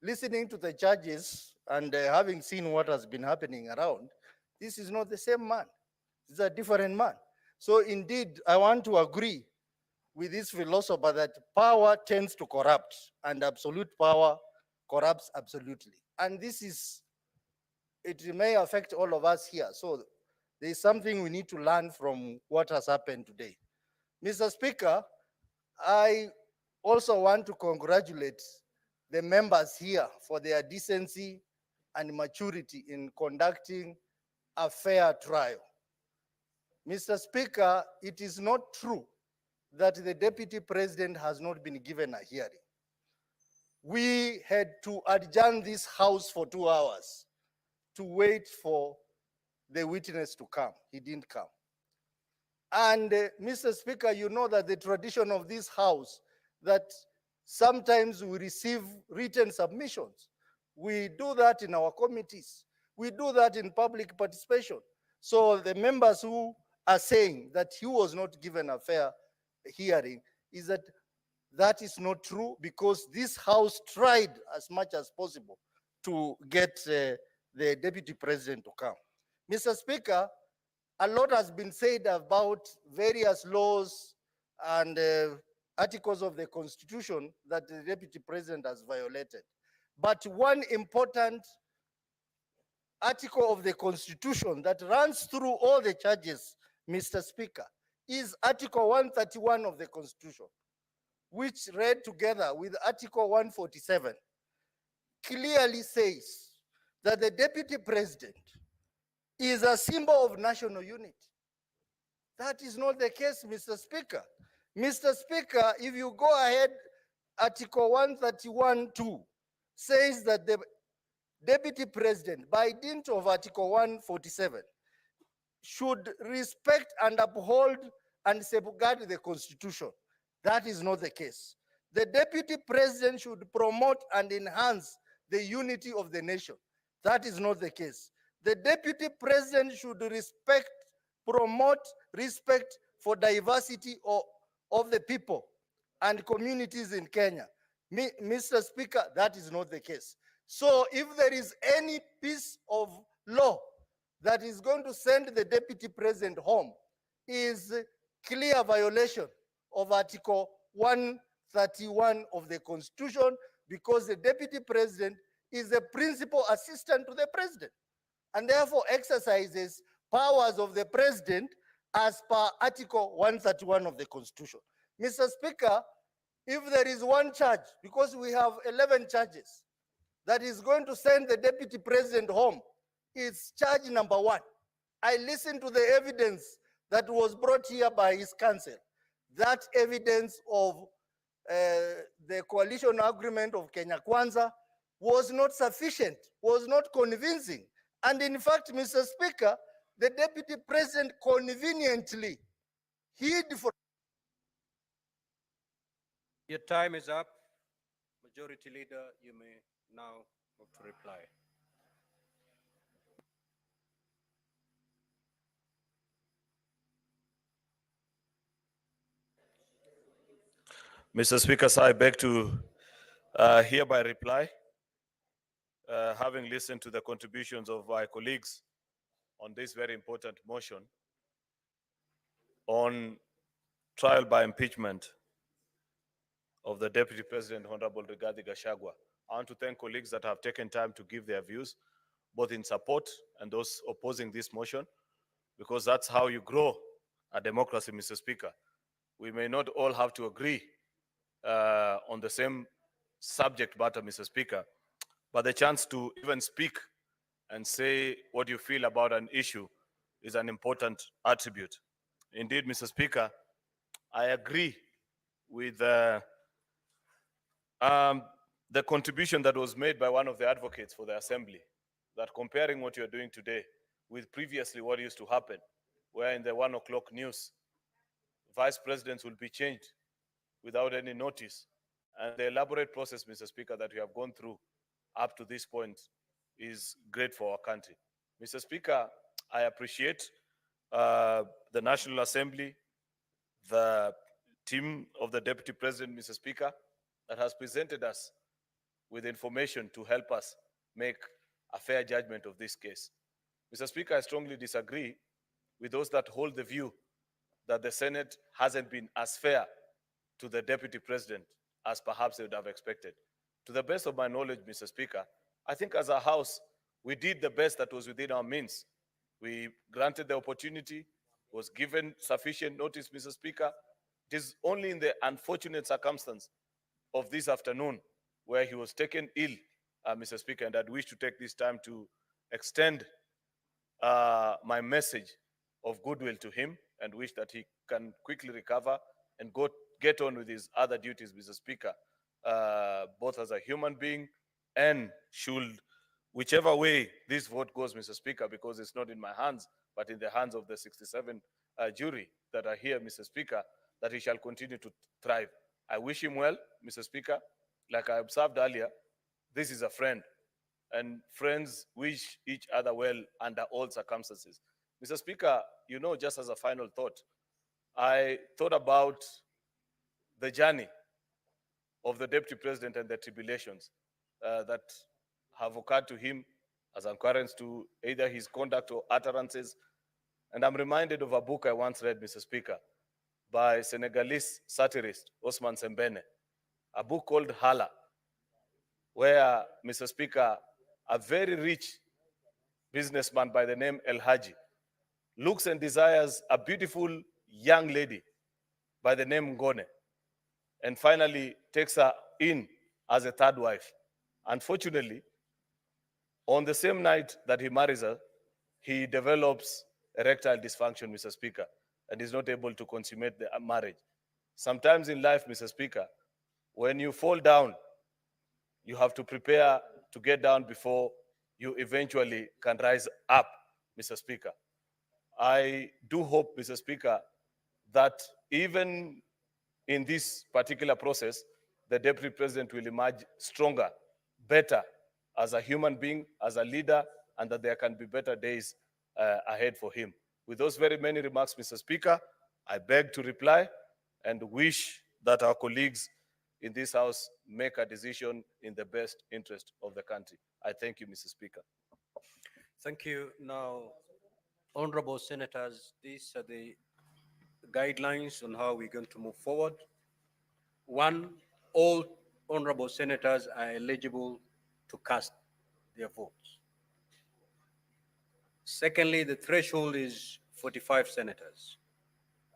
listening to the judges and having seen what has been happening around, this is not the same man. This is a different man. So indeed, I want to agree with this philosopher that power tends to corrupt and absolute power corrupts absolutely. And this is, it may affect all of us here. So there is something we need to learn from what has happened today. Mr. Speaker, I also want to congratulate the members here for their decency and maturity in conducting a fair trial. Mr. Speaker, it is not true that the Deputy President has not been given a hearing. We had to adjourn this House for 2 hours to wait for the witness to come. He didn't come. And Mr. Speaker, you know that the tradition of this House, that sometimes we receive written submissions. We do that in our committees. We do that in public participation. So the members who are saying that he was not given a fair hearing is that is not true, because this House tried as much as possible to get the Deputy President to come. Mr. Speaker, a lot has been said about various laws and articles of the Constitution that the Deputy President has violated. But one important article of the Constitution that runs through all the charges, Mr. Speaker, is Article 131 of the Constitution, which read together with Article 147, clearly says that the Deputy President is a symbol of national unity. That is not the case, Mr. Speaker. Mr. Speaker, if you go ahead, Article 131(2) says that the Deputy President, by dint of Article 147, should respect and uphold and safeguard the Constitution. That is not the case. The Deputy President should promote and enhance the unity of the nation. That is not the case. The Deputy President should promote respect for diversity of the people and communities in Kenya. Mr. Speaker, that is not the case. So if there is any piece of law that is going to send the Deputy President home, is clear violation of Article 131 of the Constitution, because the Deputy President is the principal assistant to the President and therefore exercises powers of the President as per Article 131 of the Constitution. Mr. Speaker, if there is one charge, because we have 11 charges, that is going to send the Deputy President home, it's charge number 1. I listened to the evidence that was brought here by his counsel. That evidence of the coalition agreement of Kenya Kwanza was not sufficient, was not convincing. And in fact, Mr. Speaker, the Deputy President conveniently hid for... Your time is up. Majority Leader, you may now move to reply. Mr. Speaker, sir, I beg to hereby reply, having listened to the contributions of my colleagues on this very important motion on trial by impeachment of the Deputy President, Honorable Rigathi Gachagua. I want to thank colleagues that have taken time to give their views, both in support and those opposing this motion, because that's how you grow a democracy, Mr. Speaker. We may not all have to agree on the same subject matter, Mr. Speaker, but the chance to even speak and say what you feel about an issue is an important attribute. Indeed, Mr. Speaker, I agree with the contribution that was made by one of the advocates for the assembly, that comparing what you're doing today with previously what used to happen, where in the 1 o'clock news, vice presidents will be changed without any notice. And the elaborate process, Mr. Speaker, that we have gone through up to this point is great for our country. Mr. Speaker, I appreciate the National Assembly, the team of the Deputy President, Mr. Speaker, that has presented us with information to help us make a fair judgment of this case. Mr. Speaker, I strongly disagree with those that hold the view that the Senate hasn't been as fair to the Deputy President as perhaps they would have expected. To the best of my knowledge, Mr. Speaker, I think as a House, we did the best that was within our means. We granted the opportunity, was given sufficient notice, Mr. Speaker. It is only in the unfortunate circumstance of this afternoon where he was taken ill, Mr. Speaker, and I'd wish to take this time to extend my message of goodwill to him and wish that he can quickly recover and get on with his other duties, Mr. Speaker, both as a human being and should, whichever way this vote goes, Mr. Speaker, because it's not in my hands, but in the hands of the 67 jury that are here, Mr. Speaker, that he shall continue to thrive. I wish him well, Mr. Speaker. Like I observed earlier, this is a friend, and friends wish each other well under all circumstances. Mr. Speaker, you know, just as a final thought, I thought about the journey of the Deputy President and the tribulations that have occurred to him as occurrence to either his conduct or utterances. And I'm reminded of a book I once read, Mr. Speaker, by Senegalese satirist Osman Sembene, a book called Hala, where, Mr. Speaker, a very rich businessman by the name El Haji looks and desires a beautiful young lady by the name Ngone, and finally takes her in as a third wife. Unfortunately, on the same night that he marries her, he develops erectile dysfunction, Mr. Speaker, and is not able to consummate the marriage. Sometimes in life, Mr. Speaker, when you fall down, you have to prepare to get down before you eventually can rise up, Mr. Speaker. I do hope, Mr. Speaker, that even in this particular process, the Deputy President will emerge stronger, better as a human being, as a leader, and that there can be better days ahead for him. With those very many remarks, Mr. Speaker, I beg to reply and wish that our colleagues in this House make a decision in the best interest of the country. I thank you, Mr. Speaker. Thank you. Now, honorable senators, these are the guidelines on how we're going to move forward. One, all honorable senators are eligible to cast their votes. Secondly, the threshold is 45 senators.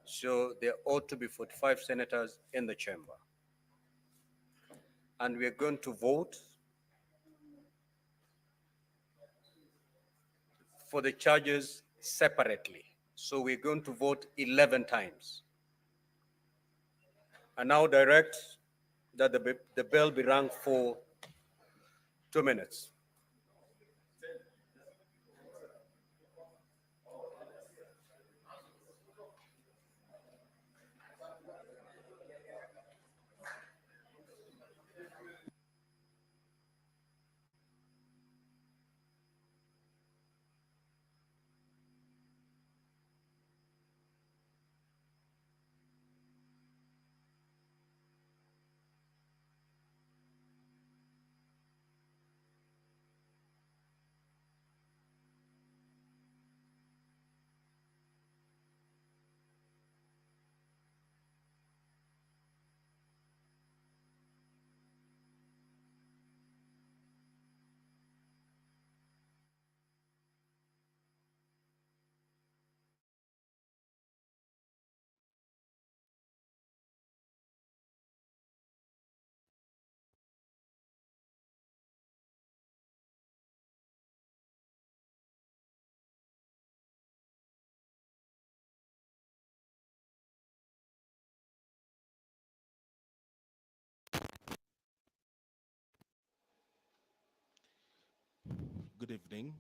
So there ought to be 45 senators in the chamber. And we are going to vote for the charges separately. So we're going to vote 11 times. I now direct that the bell be rung for 2 minutes. Good evening.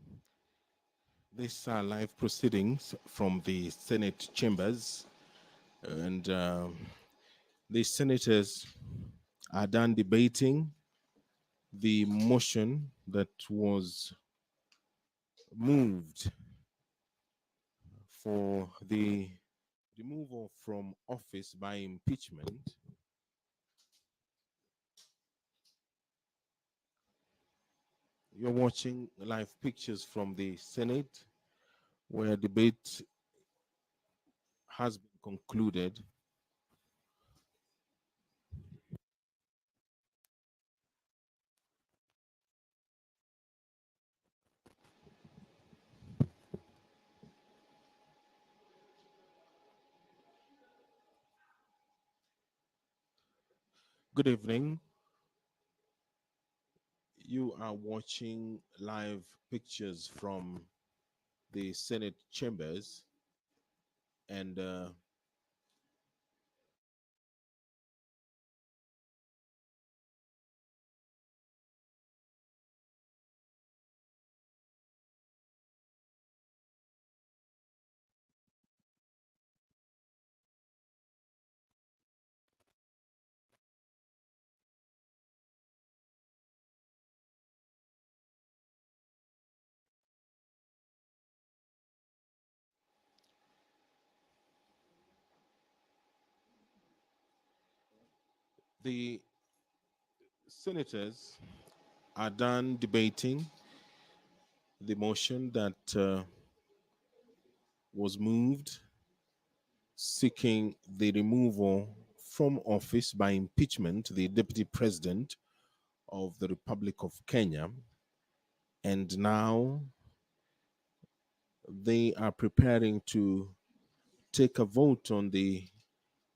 These are live proceedings from the Senate chambers, and the senators are done debating the motion that was moved for the removal from office by impeachment. You're watching live pictures from the Senate where debate has been concluded. Good evening. You are watching live pictures from the Senate chambers, and the senators are done debating the motion that was moved seeking the removal from office by impeachment the deputy president of the Republic of Kenya. And now they are preparing to take a vote on the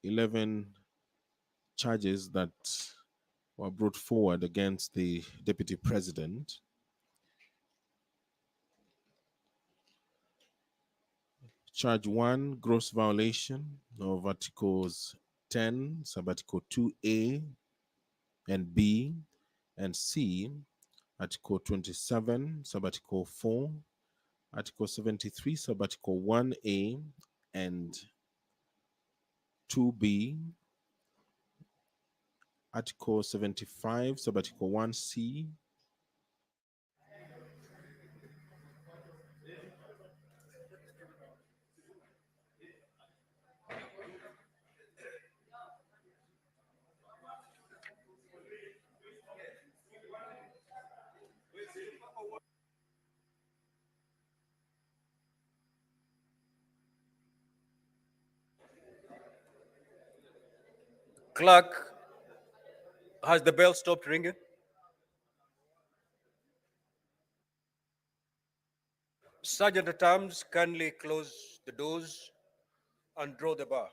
11 charges that were brought forward against the deputy president. Charge 1, gross violation of Articles 10, Sub-Article 2A and B and C, Article 27, Sub-Article 4, Article 73, Sub-Article 1A and 2B, Article 75, Sub-Article 1C, Clerk, has the bell stopped ringing? Sergeant at Arms, kindly close the doors and draw the bar.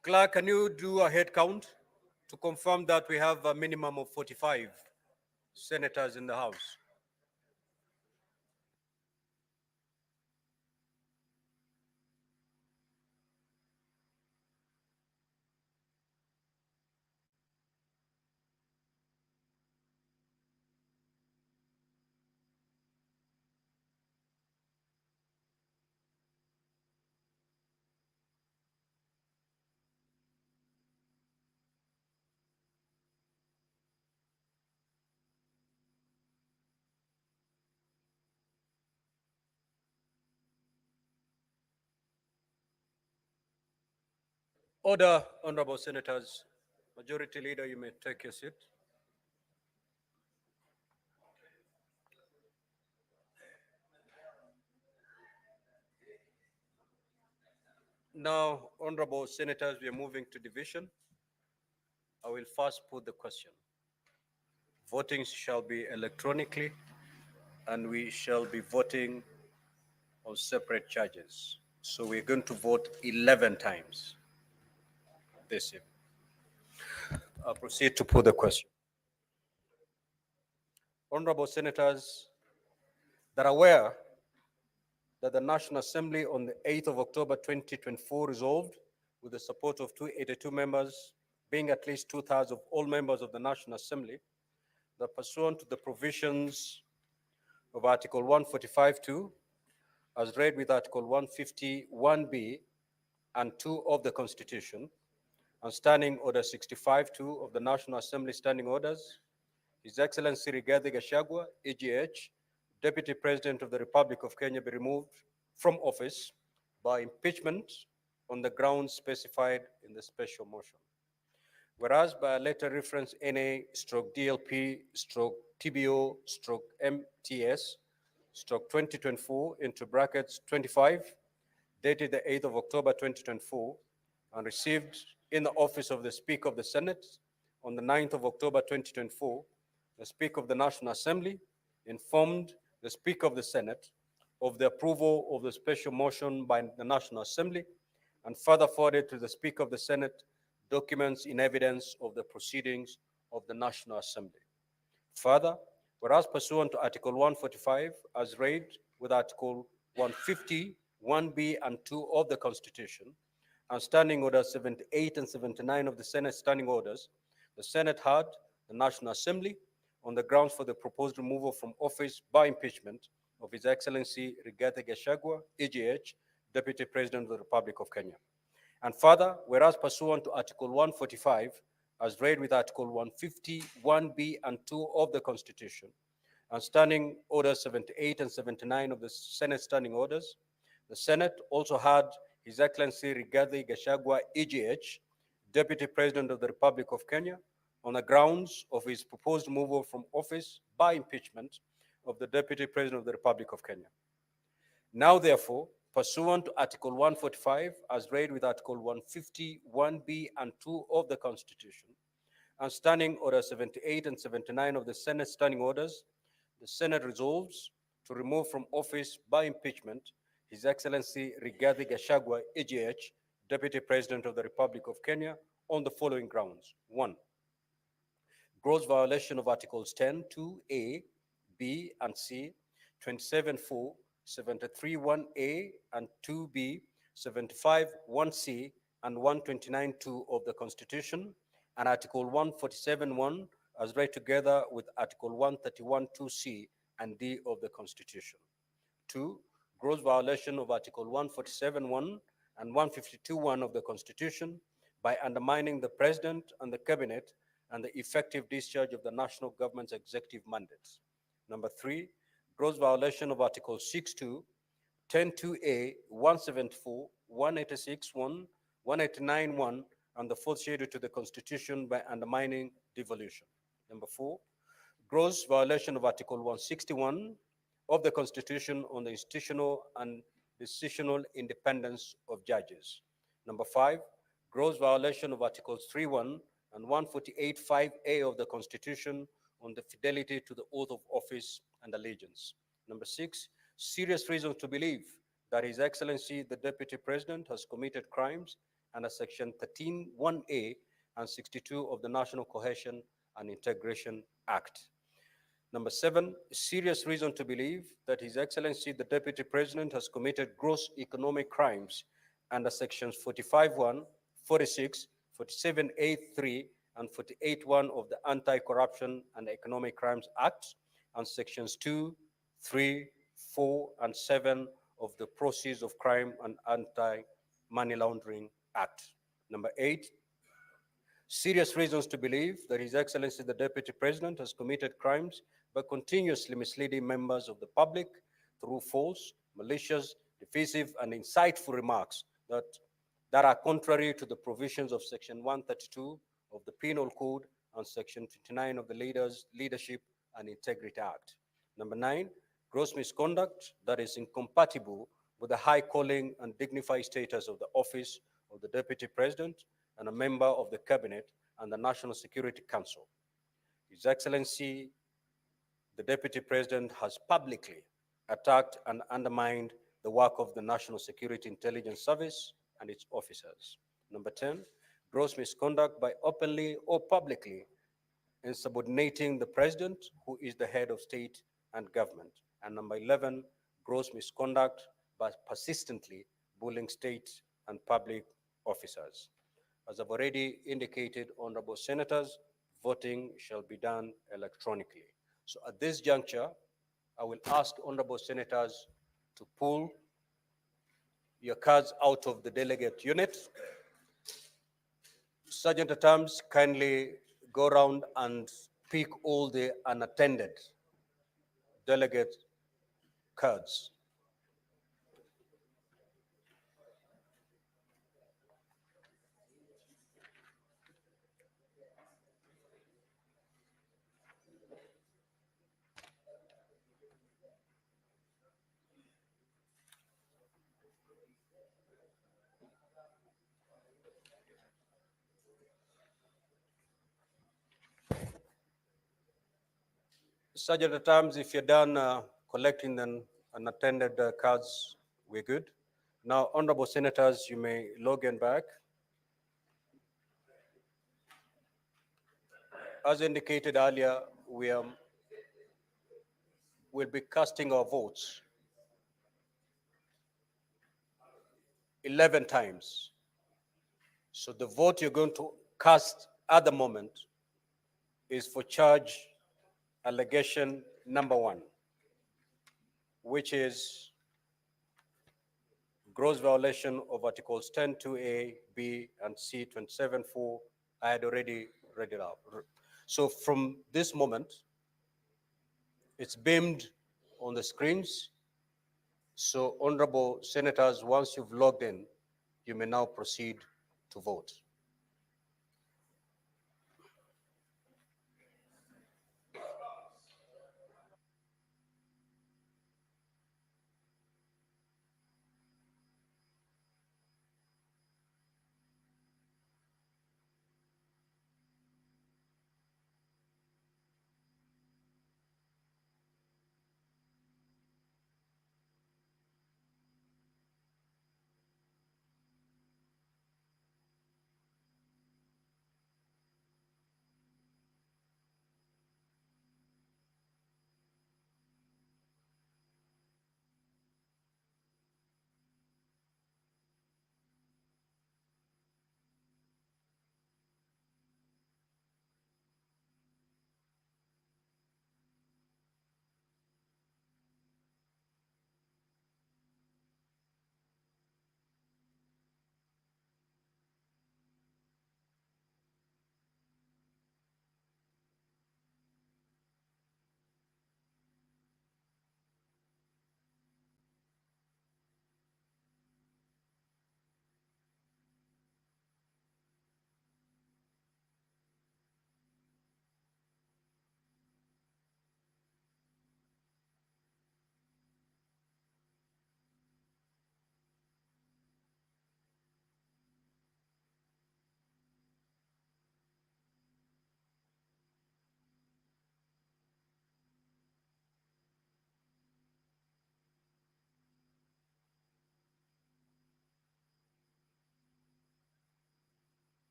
Clerk, can you do a head count to confirm that we have a minimum of 45 senators in the House? Order, honorable senators. Majority Leader, you may take your seat. Now, honorable senators, we are moving to division. I will first put the question. Voting shall be electronically, and we shall be voting on separate charges. So we're going to vote 11 times this evening. I'll proceed to put the question. Honorable senators that are aware that the National Assembly on the 8th of October 2024 resolved, with the support of 282 members, being at least 2/3 of all members of the National Assembly, that pursuant to the provisions of Article 145(2), as read with Article 151(b) and 2 of the Constitution, and Standing Order 65(2) of the National Assembly Standing Orders, His Excellency Rigathi Gachagua, EGH, Deputy President of the Republic of Kenya, be removed from office by impeachment on the grounds specified in the special motion. Whereas by a letter reference NA/DLP/TBO/MTS/2024 into brackets 25, dated the 8th of October 2024, and received in the office of the Speaker of the Senate on the 9th of October 2024, the Speaker of the National Assembly informed the Speaker of the Senate of the approval of the special motion by the National Assembly, and further forwarded to the Speaker of the Senate documents in evidence of the proceedings of the National Assembly. Further, whereas pursuant to Article 145, as read with Article 150, 1B and 2 of the Constitution, and Standing Orders 78 and 79 of the Senate Standing Orders, the Senate had the National Assembly on the grounds for the proposed removal from office by impeachment of His Excellency Rigathi Gachagua, EGH, Deputy President of the Republic of Kenya. And further, whereas pursuant to Article 145, as read with Article 150, 1B and 2 of the Constitution, and Standing Orders 78 and 79 of the Senate Standing Orders, the Senate also had His Excellency Rigathi Gachagua, EGH, Deputy President of the Republic of Kenya, on the grounds of his proposed removal from office by impeachment of the Deputy President of the Republic of Kenya. Now, therefore, pursuant to Article 145, as read with Article 150, 1B and 2 of the Constitution, and Standing Order 78 and 79 of the Senate Standing Orders, the Senate resolves to remove from office by impeachment His Excellency Rigathi Gachagua, EGH, Deputy President of the Republic of Kenya, on the following grounds. 1, gross violation of Articles 10, 2A, B, and C, 27(4), 73(1)A and 2B, 75(1)C, and 129(2) of the Constitution, and Article 147(1) as read together with Article 131(2)C and D of the Constitution. 2, gross violation of Article 147(1) and 152(1) of the Constitution by undermining the President and the Cabinet and the effective discharge of the national government's executive mandates. Number 3, gross violation of Article 6(2), 10(2)A, 174, 186(1), 189(1), and the fourth schedule to the Constitution by undermining devolution. Number 4, gross violation of Article 161 of the Constitution on the institutional and decisional independence of judges. Number 5, gross violation of Articles 3(1) and 148(5)A of the Constitution on the fidelity to the oath of office and allegiance. Number 6, serious reasons to believe that His Excellency the Deputy President has committed crimes under Section 13(1)A and 62 of the National Cohesion and Integration Act. Number 7, serious reason to believe that His Excellency the Deputy President has committed gross economic crimes under Sections 45(1), 46, 47(a)(3), and 48(1) of the Anti-Corruption and Economic Crimes Act, and Sections 2, 3, 4, and 7 of the Proceeds of Crime and Anti-Money Laundering Act. Number 8, serious reasons to believe that His Excellency the Deputy President has committed crimes by continuously misleading members of the public through false, malicious, defensive, and insightful remarks that are contrary to the provisions of Section 132 of the Penal Code and Section 29 of the Leadership and Integrity Act. Number 9, gross misconduct that is incompatible with the high calling and dignified status of the office of the Deputy President and a member of the Cabinet and the National Security Council. His Excellency, the Deputy President has publicly attacked and undermined the work of the National Security Intelligence Service and its officers. Number 10, gross misconduct by openly or publicly insubordinating the President, who is the head of state and government. And number 11, gross misconduct by persistently bullying state and public officers. As I've already indicated, honorable senators, voting shall be done electronically. So at this juncture, I will ask honorable senators to pull your cards out of the delegate unit. Sergeant at Arms, kindly go around and pick all the unattended delegate cards. Sergeant at Arms, if you're done collecting the unattended cards, we're good. Now, honorable senators, you may log in back. As indicated earlier, we'll be casting our votes 11 times. So the vote you're going to cast at the moment is for charge allegation number 1, which is gross violation of Articles 10(2)(a), B, and C 27(4). I had already read it out. So from this moment, it's beamed on the screens. So honorable senators, once you've logged in, you may now proceed to vote.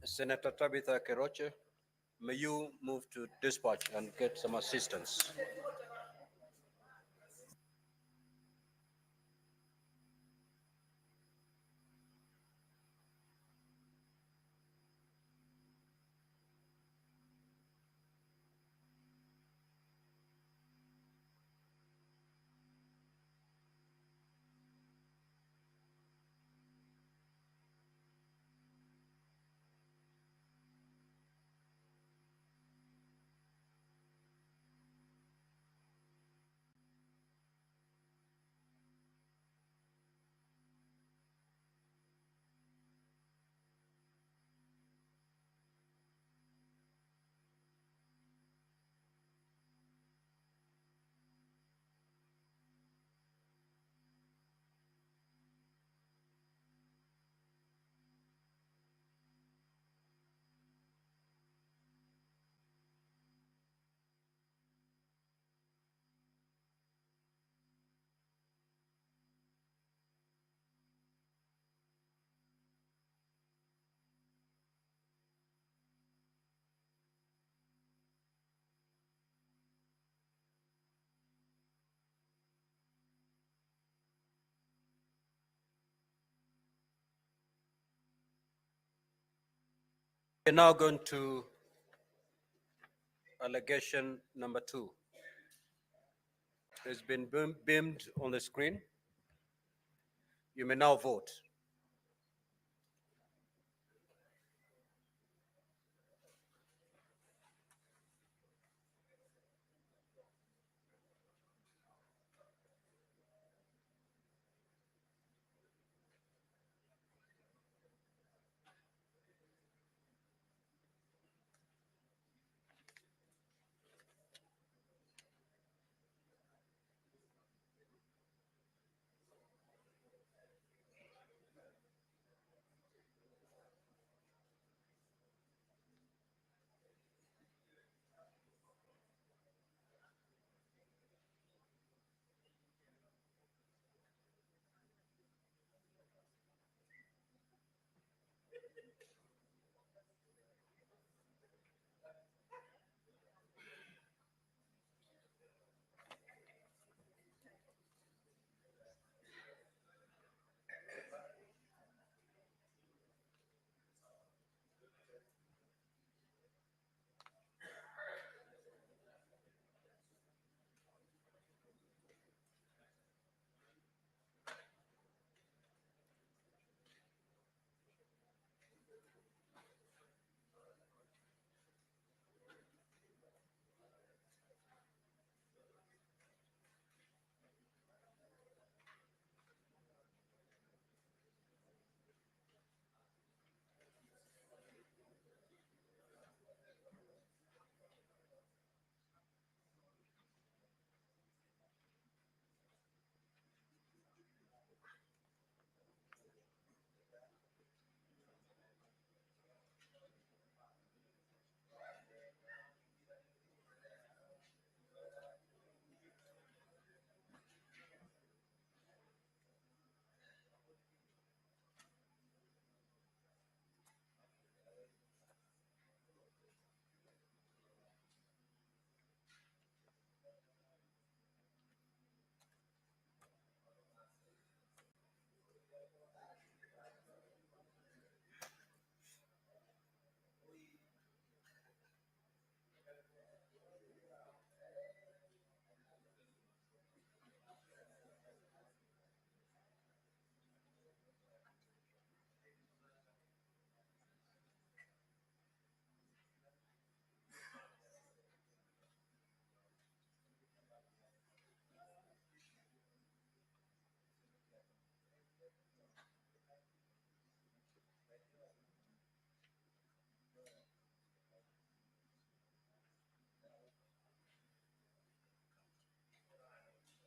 Senator Tabitha Keroche, may you move to dispatch and get some assistance. We're now going to allegation number 2. It's been beamed on the screen. You may now vote.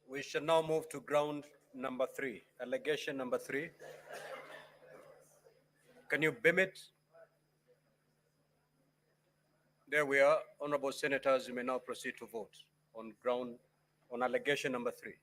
We shall now move to ground number 3, allegation number 3. Can you beam it? There we are. Honorable Senators, you may now proceed to vote on allegation number 3.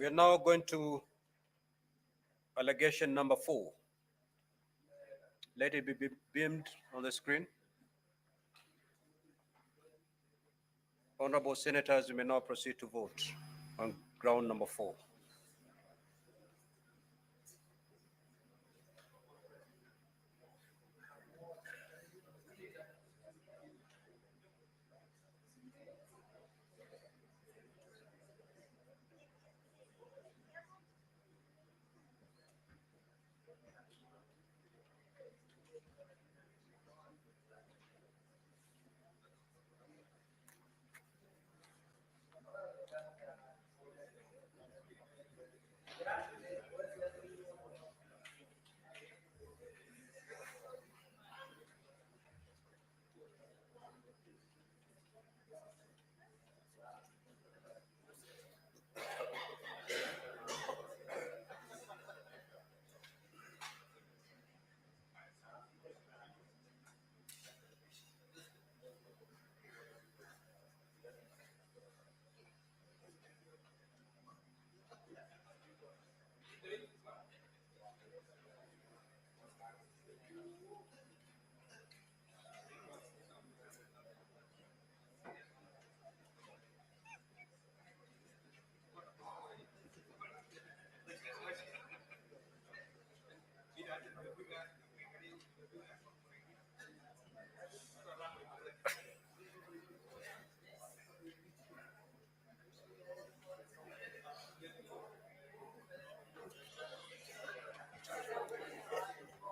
We are now going to allegation number 4. Let it be beamed on the screen. Honorable Senators, you may now proceed to vote on ground number 4.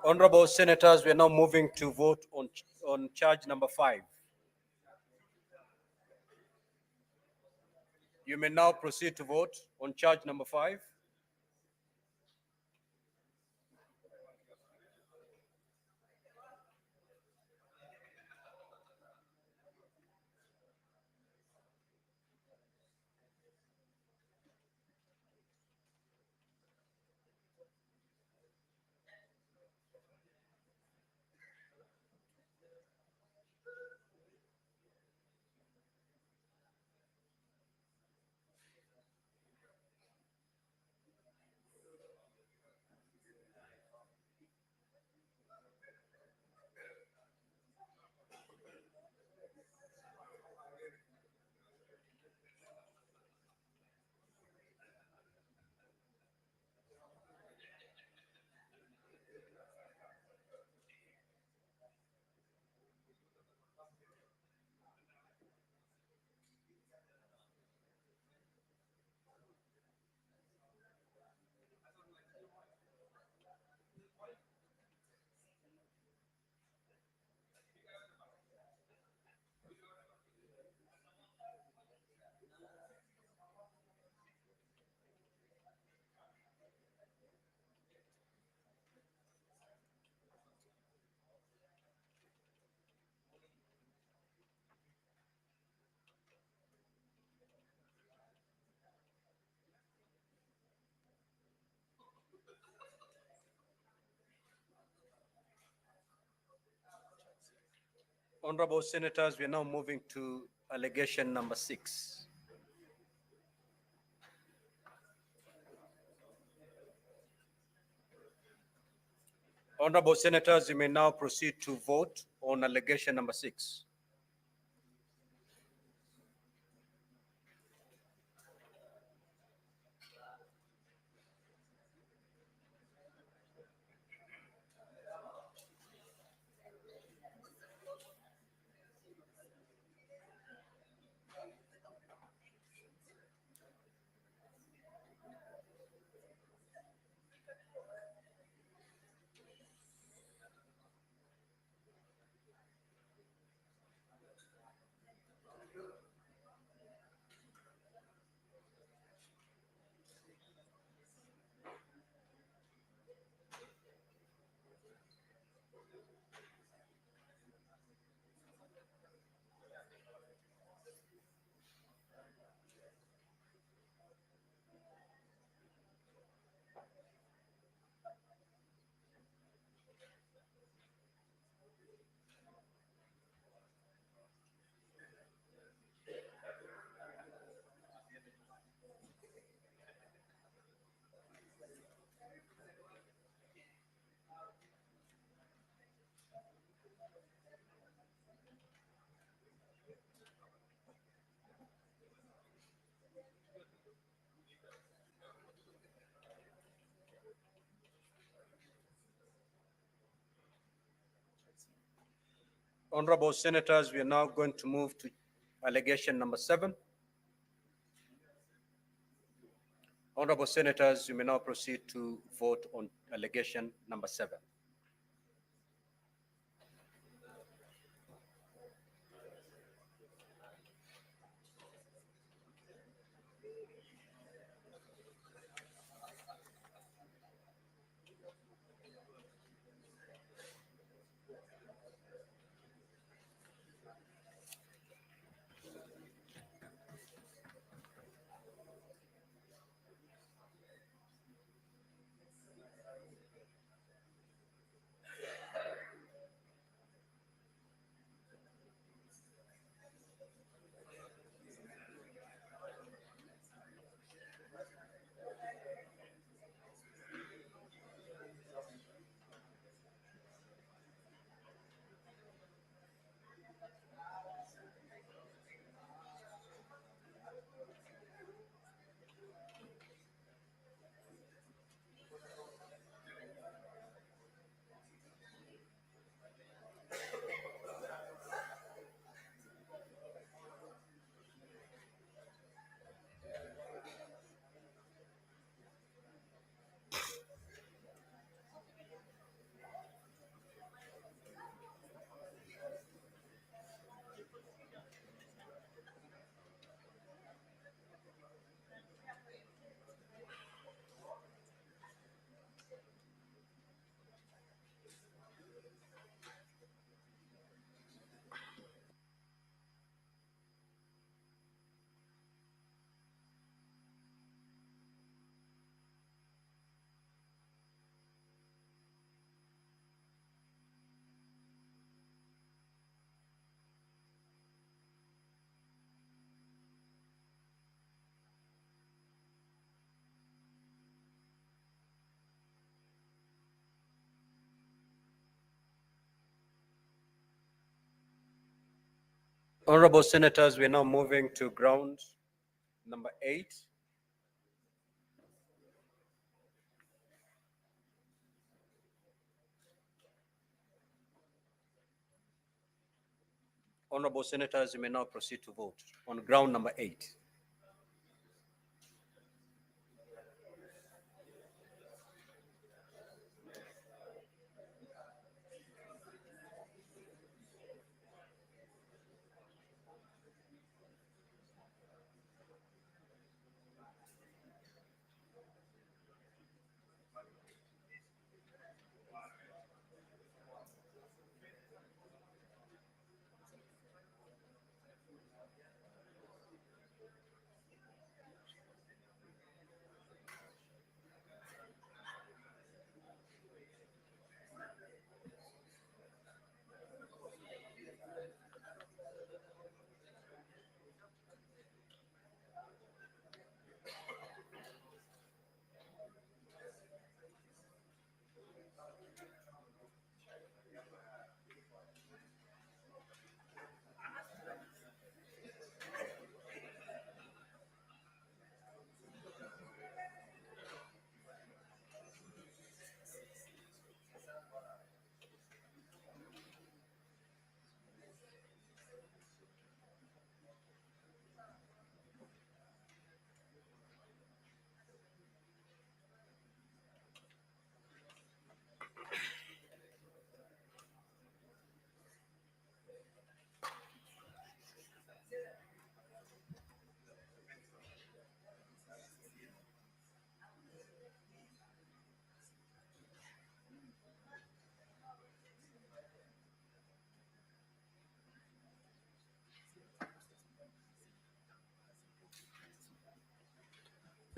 Honorable Senators, we are now moving to vote on charge number 5. You may now proceed to vote on charge number 5. Honorable Senators, we are now moving to allegation number 6. Honorable Senators, you may now proceed to vote on allegation number 6. Honorable Senators, we are now going to move to allegation number 7. Honorable Senators, you may now proceed to vote on allegation number 7. Honorable Senators, we are now moving to ground number 8. Honorable Senators, you may now proceed to vote on ground number 8.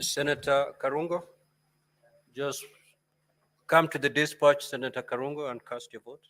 Senator Karungo, just come to the dispatch, Senator Karungo, and cast your vote.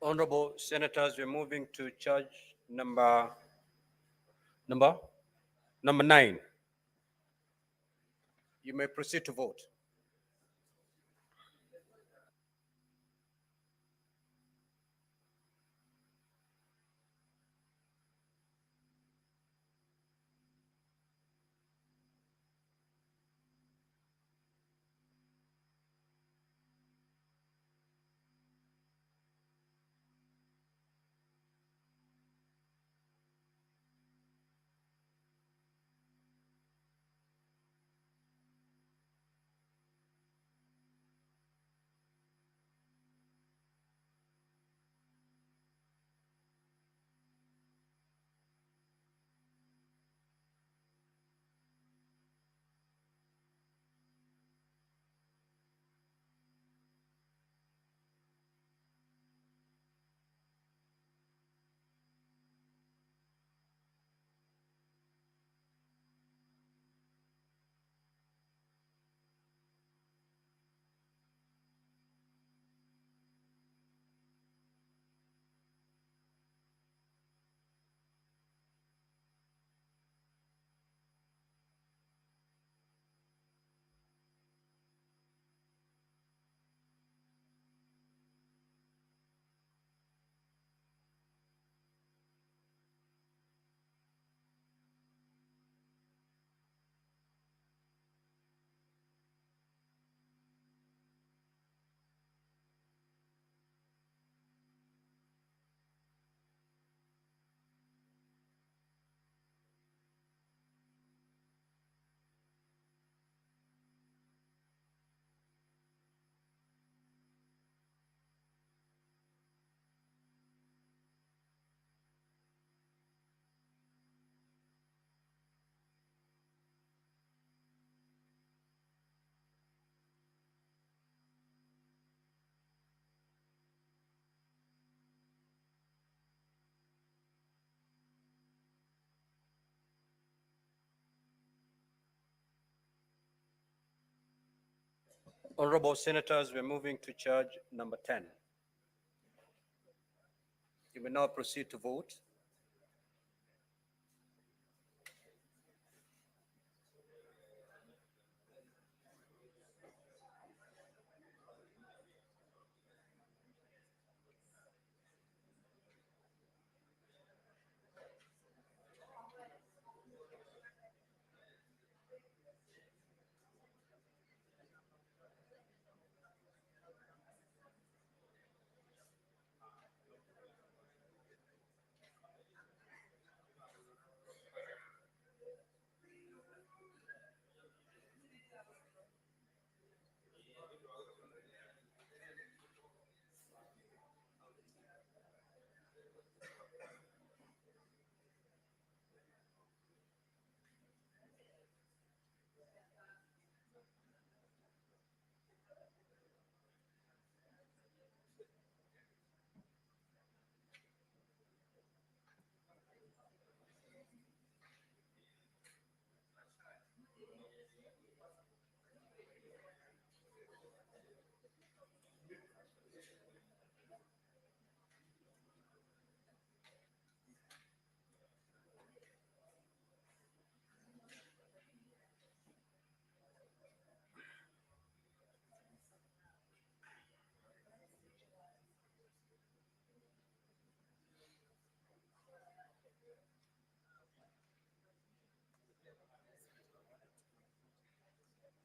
Honorable Senators, we're moving to charge number 9. You may proceed to vote. Honorable Senators, we're moving to charge number 10. You may now proceed to vote.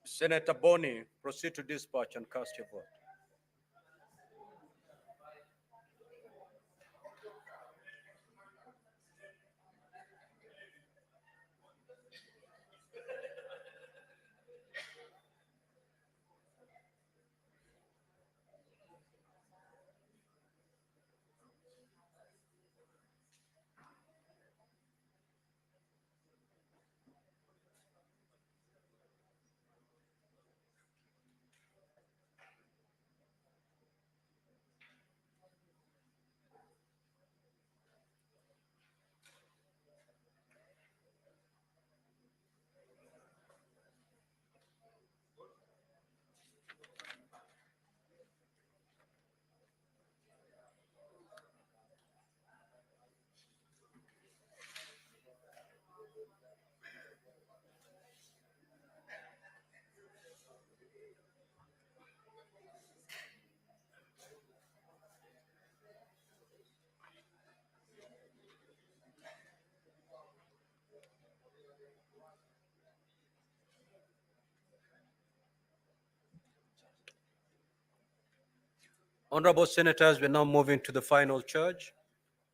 Senator Boni, proceed to dispatch and cast your vote. Honorable Senators, we're now moving to the final charge,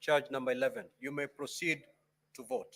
charge number 11. You may proceed to vote.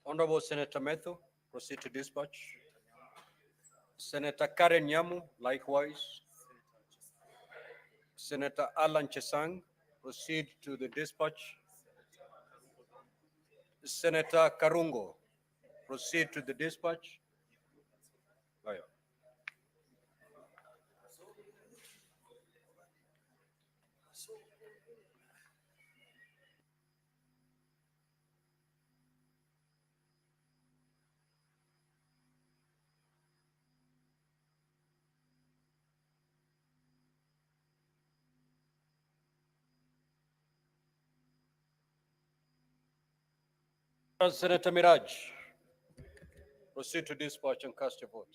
Honorable Senator Methu, proceed to dispatch. Senator Karen Nyamu, likewise. Senator Alan Chesang, proceed to the dispatch. Senator Karungo, proceed to the dispatch. Oh, yeah. Senator Miraj, proceed to dispatch and cast your vote.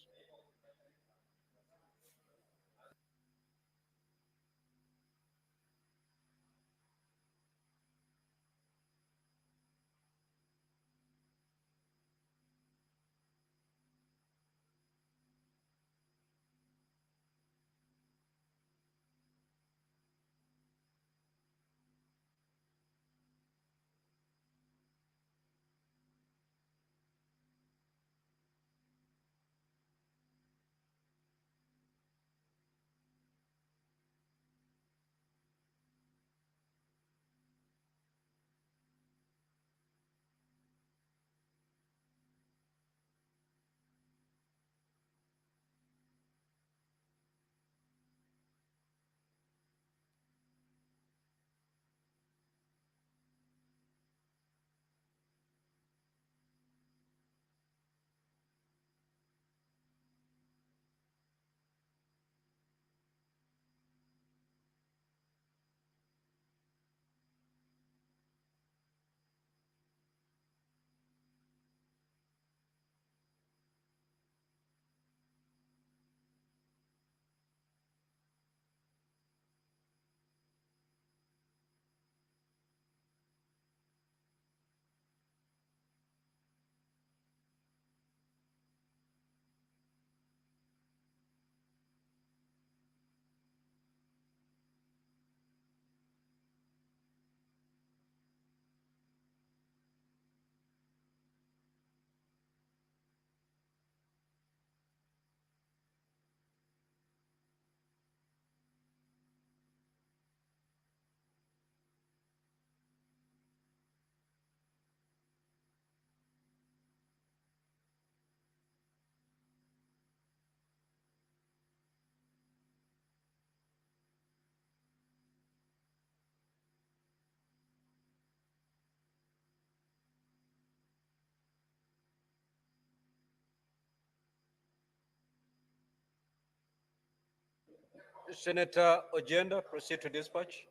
Senator Ojenda, proceed to dispatch.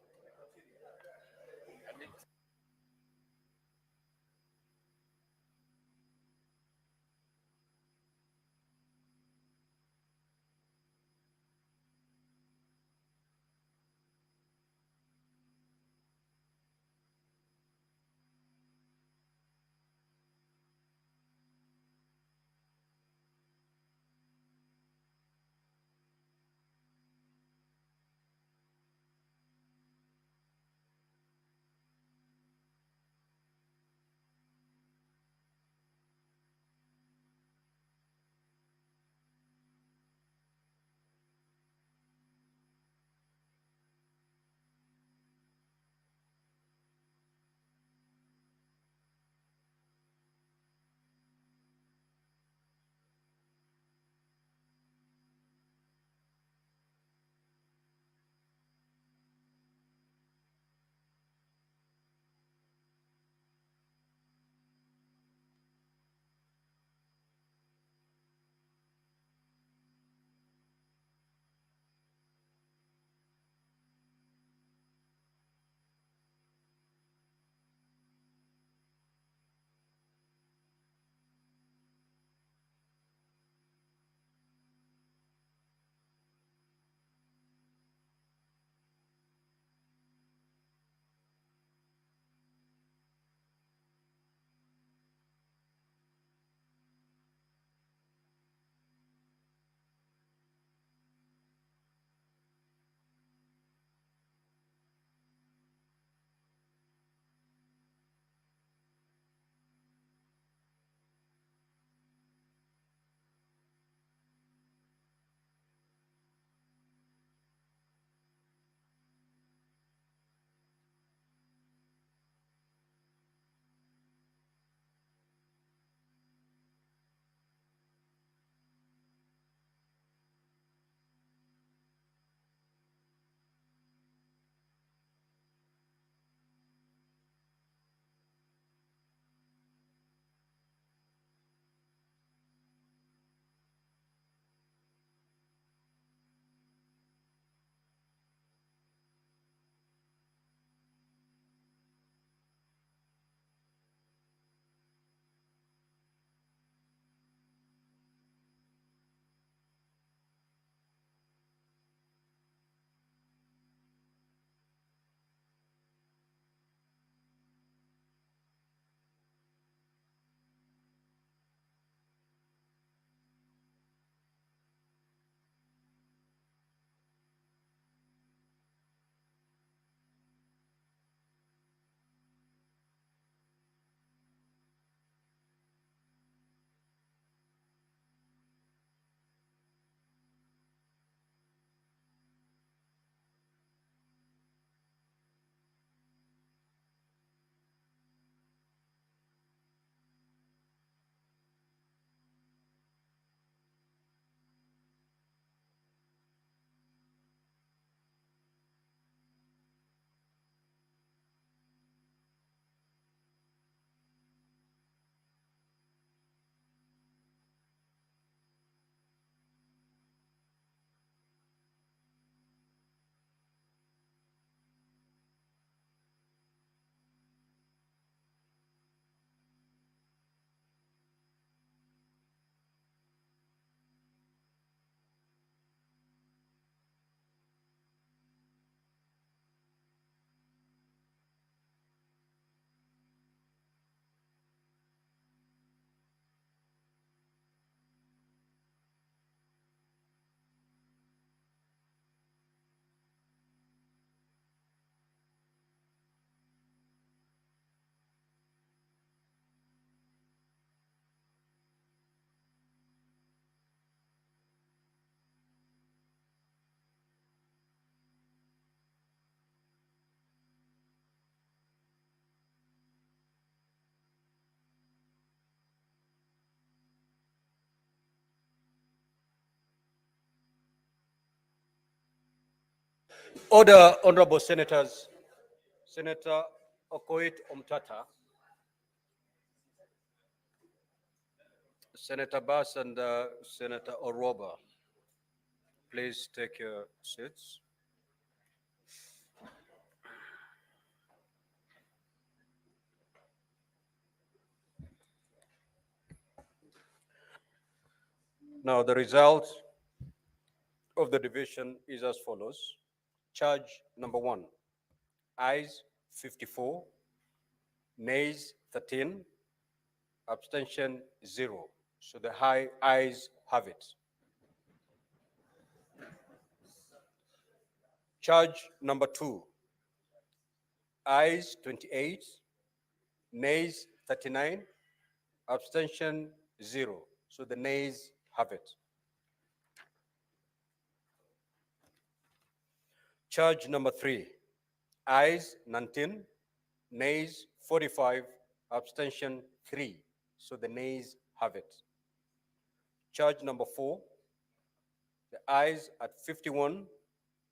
Order, honorable senators. Senator Okoit Omtata, Senator Bass, and Senator Oroba. Please take your seats. Now, the result of the division is as follows. Charge number 1, ayes 54, nays 13, abstention 0. So the ayes have it. Charge number 2, ayes 28, nays 39, abstention 0. So the nays have it. Charge number 3, ayes 19, nays 45, abstention 3. So the nays have it. Charge number 4, the ayes at 51,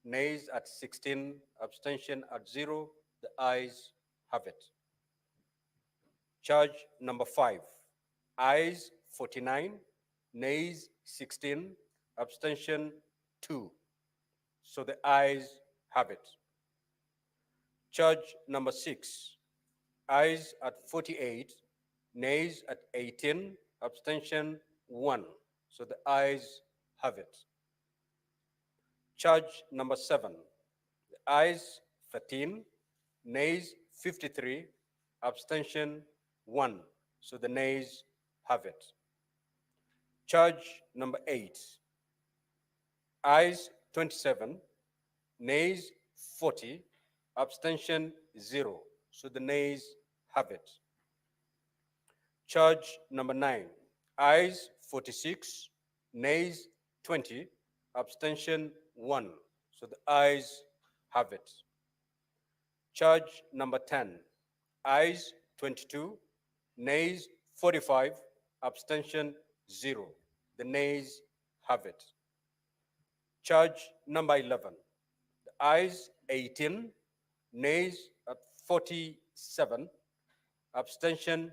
nays at 16, abstention at 0. The ayes have it. Charge number 5, ayes 49, nays 16, abstention 2. So the ayes have it. Charge number 6, ayes at 48, nays at 18, abstention 1. So the ayes have it. Charge number 7, the ayes 13, nays 53, abstention 1. So the nays have it. Charge number 8, ayes 27, nays 40, abstention 0. So the nays have it. Charge number 9, ayes 46, nays 20, abstention 1. So the ayes have it. Charge number 10, ayes 22, nays 45, abstention 0. The nays have it. Charge number 11, the ayes 18, nays at 47, abstention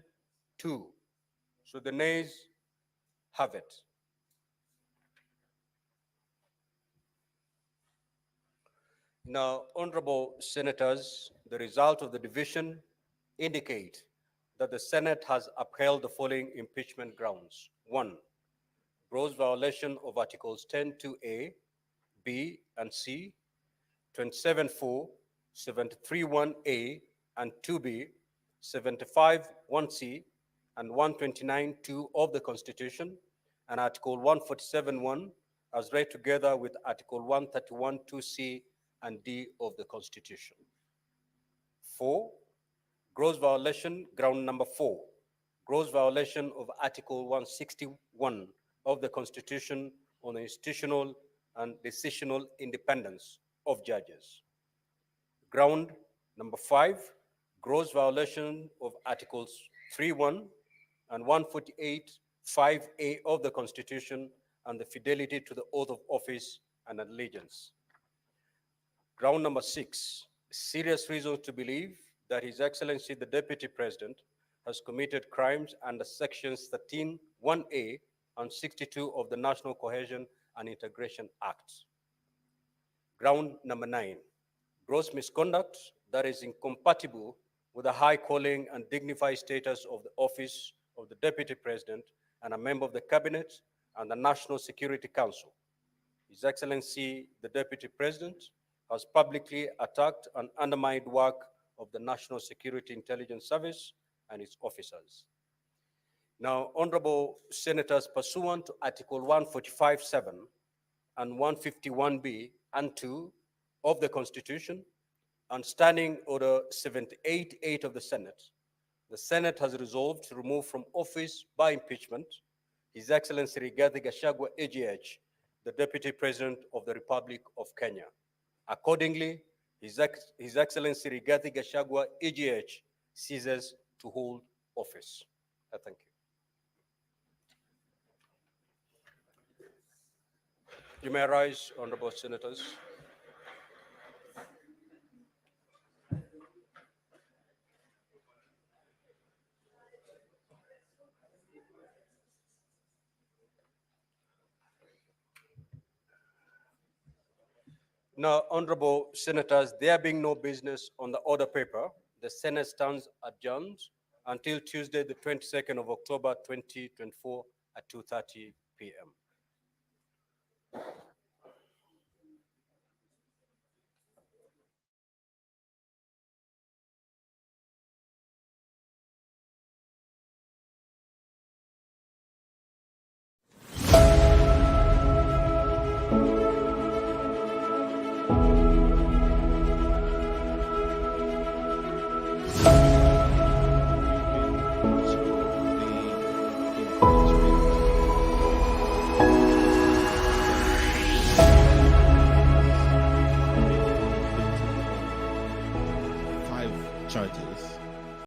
2. So the nays have it. Now, honorable senators, the result of the division indicate that the Senate has upheld the following impeachment grounds. 1, gross violation of Articles 10(2)(a), B, and C, 27(4), 73(1)(a), and 2B, 75(1)(c), and 129(2) of the Constitution, and Article 147(1) as read together with Article 131(2)(c) and D of the Constitution. 4, gross violation, ground number 4, gross violation of Article 161 of the Constitution on the institutional and decisional independence of judges. Ground number 5, gross violation of Articles 3(1) and 148(5)(a) of the Constitution and the fidelity to the oath of office and allegiance. Ground number 6, serious reasons to believe that His Excellency the Deputy President has committed crimes under sections 13(1)(a) and 62 of the National Cohesion and Integration Act. Ground number 9, gross misconduct that is incompatible with the high calling and dignified status of the office of the Deputy President and a member of the Cabinet and the National Security Council. His Excellency the Deputy President has publicly attacked and undermined work of the National Security Intelligence Service and its officers. Now, honorable senators, pursuant to Article 145(7) and 151(b) and 2 of the Constitution, and Standing Order 78(8) of the Senate has resolved to remove from office by impeachment His Excellency Rigathi Gachagua, AGH, the Deputy President of the Republic of Kenya. Accordingly, His Excellency Rigathi Gachagua, AGH, ceases to hold office. I thank you. You may rise, honorable senators. Now, honorable senators, there being no business on the order paper, the Senate stands adjourned until Tuesday, the 22nd of October, 2024 at 2:30 p.m. Five charges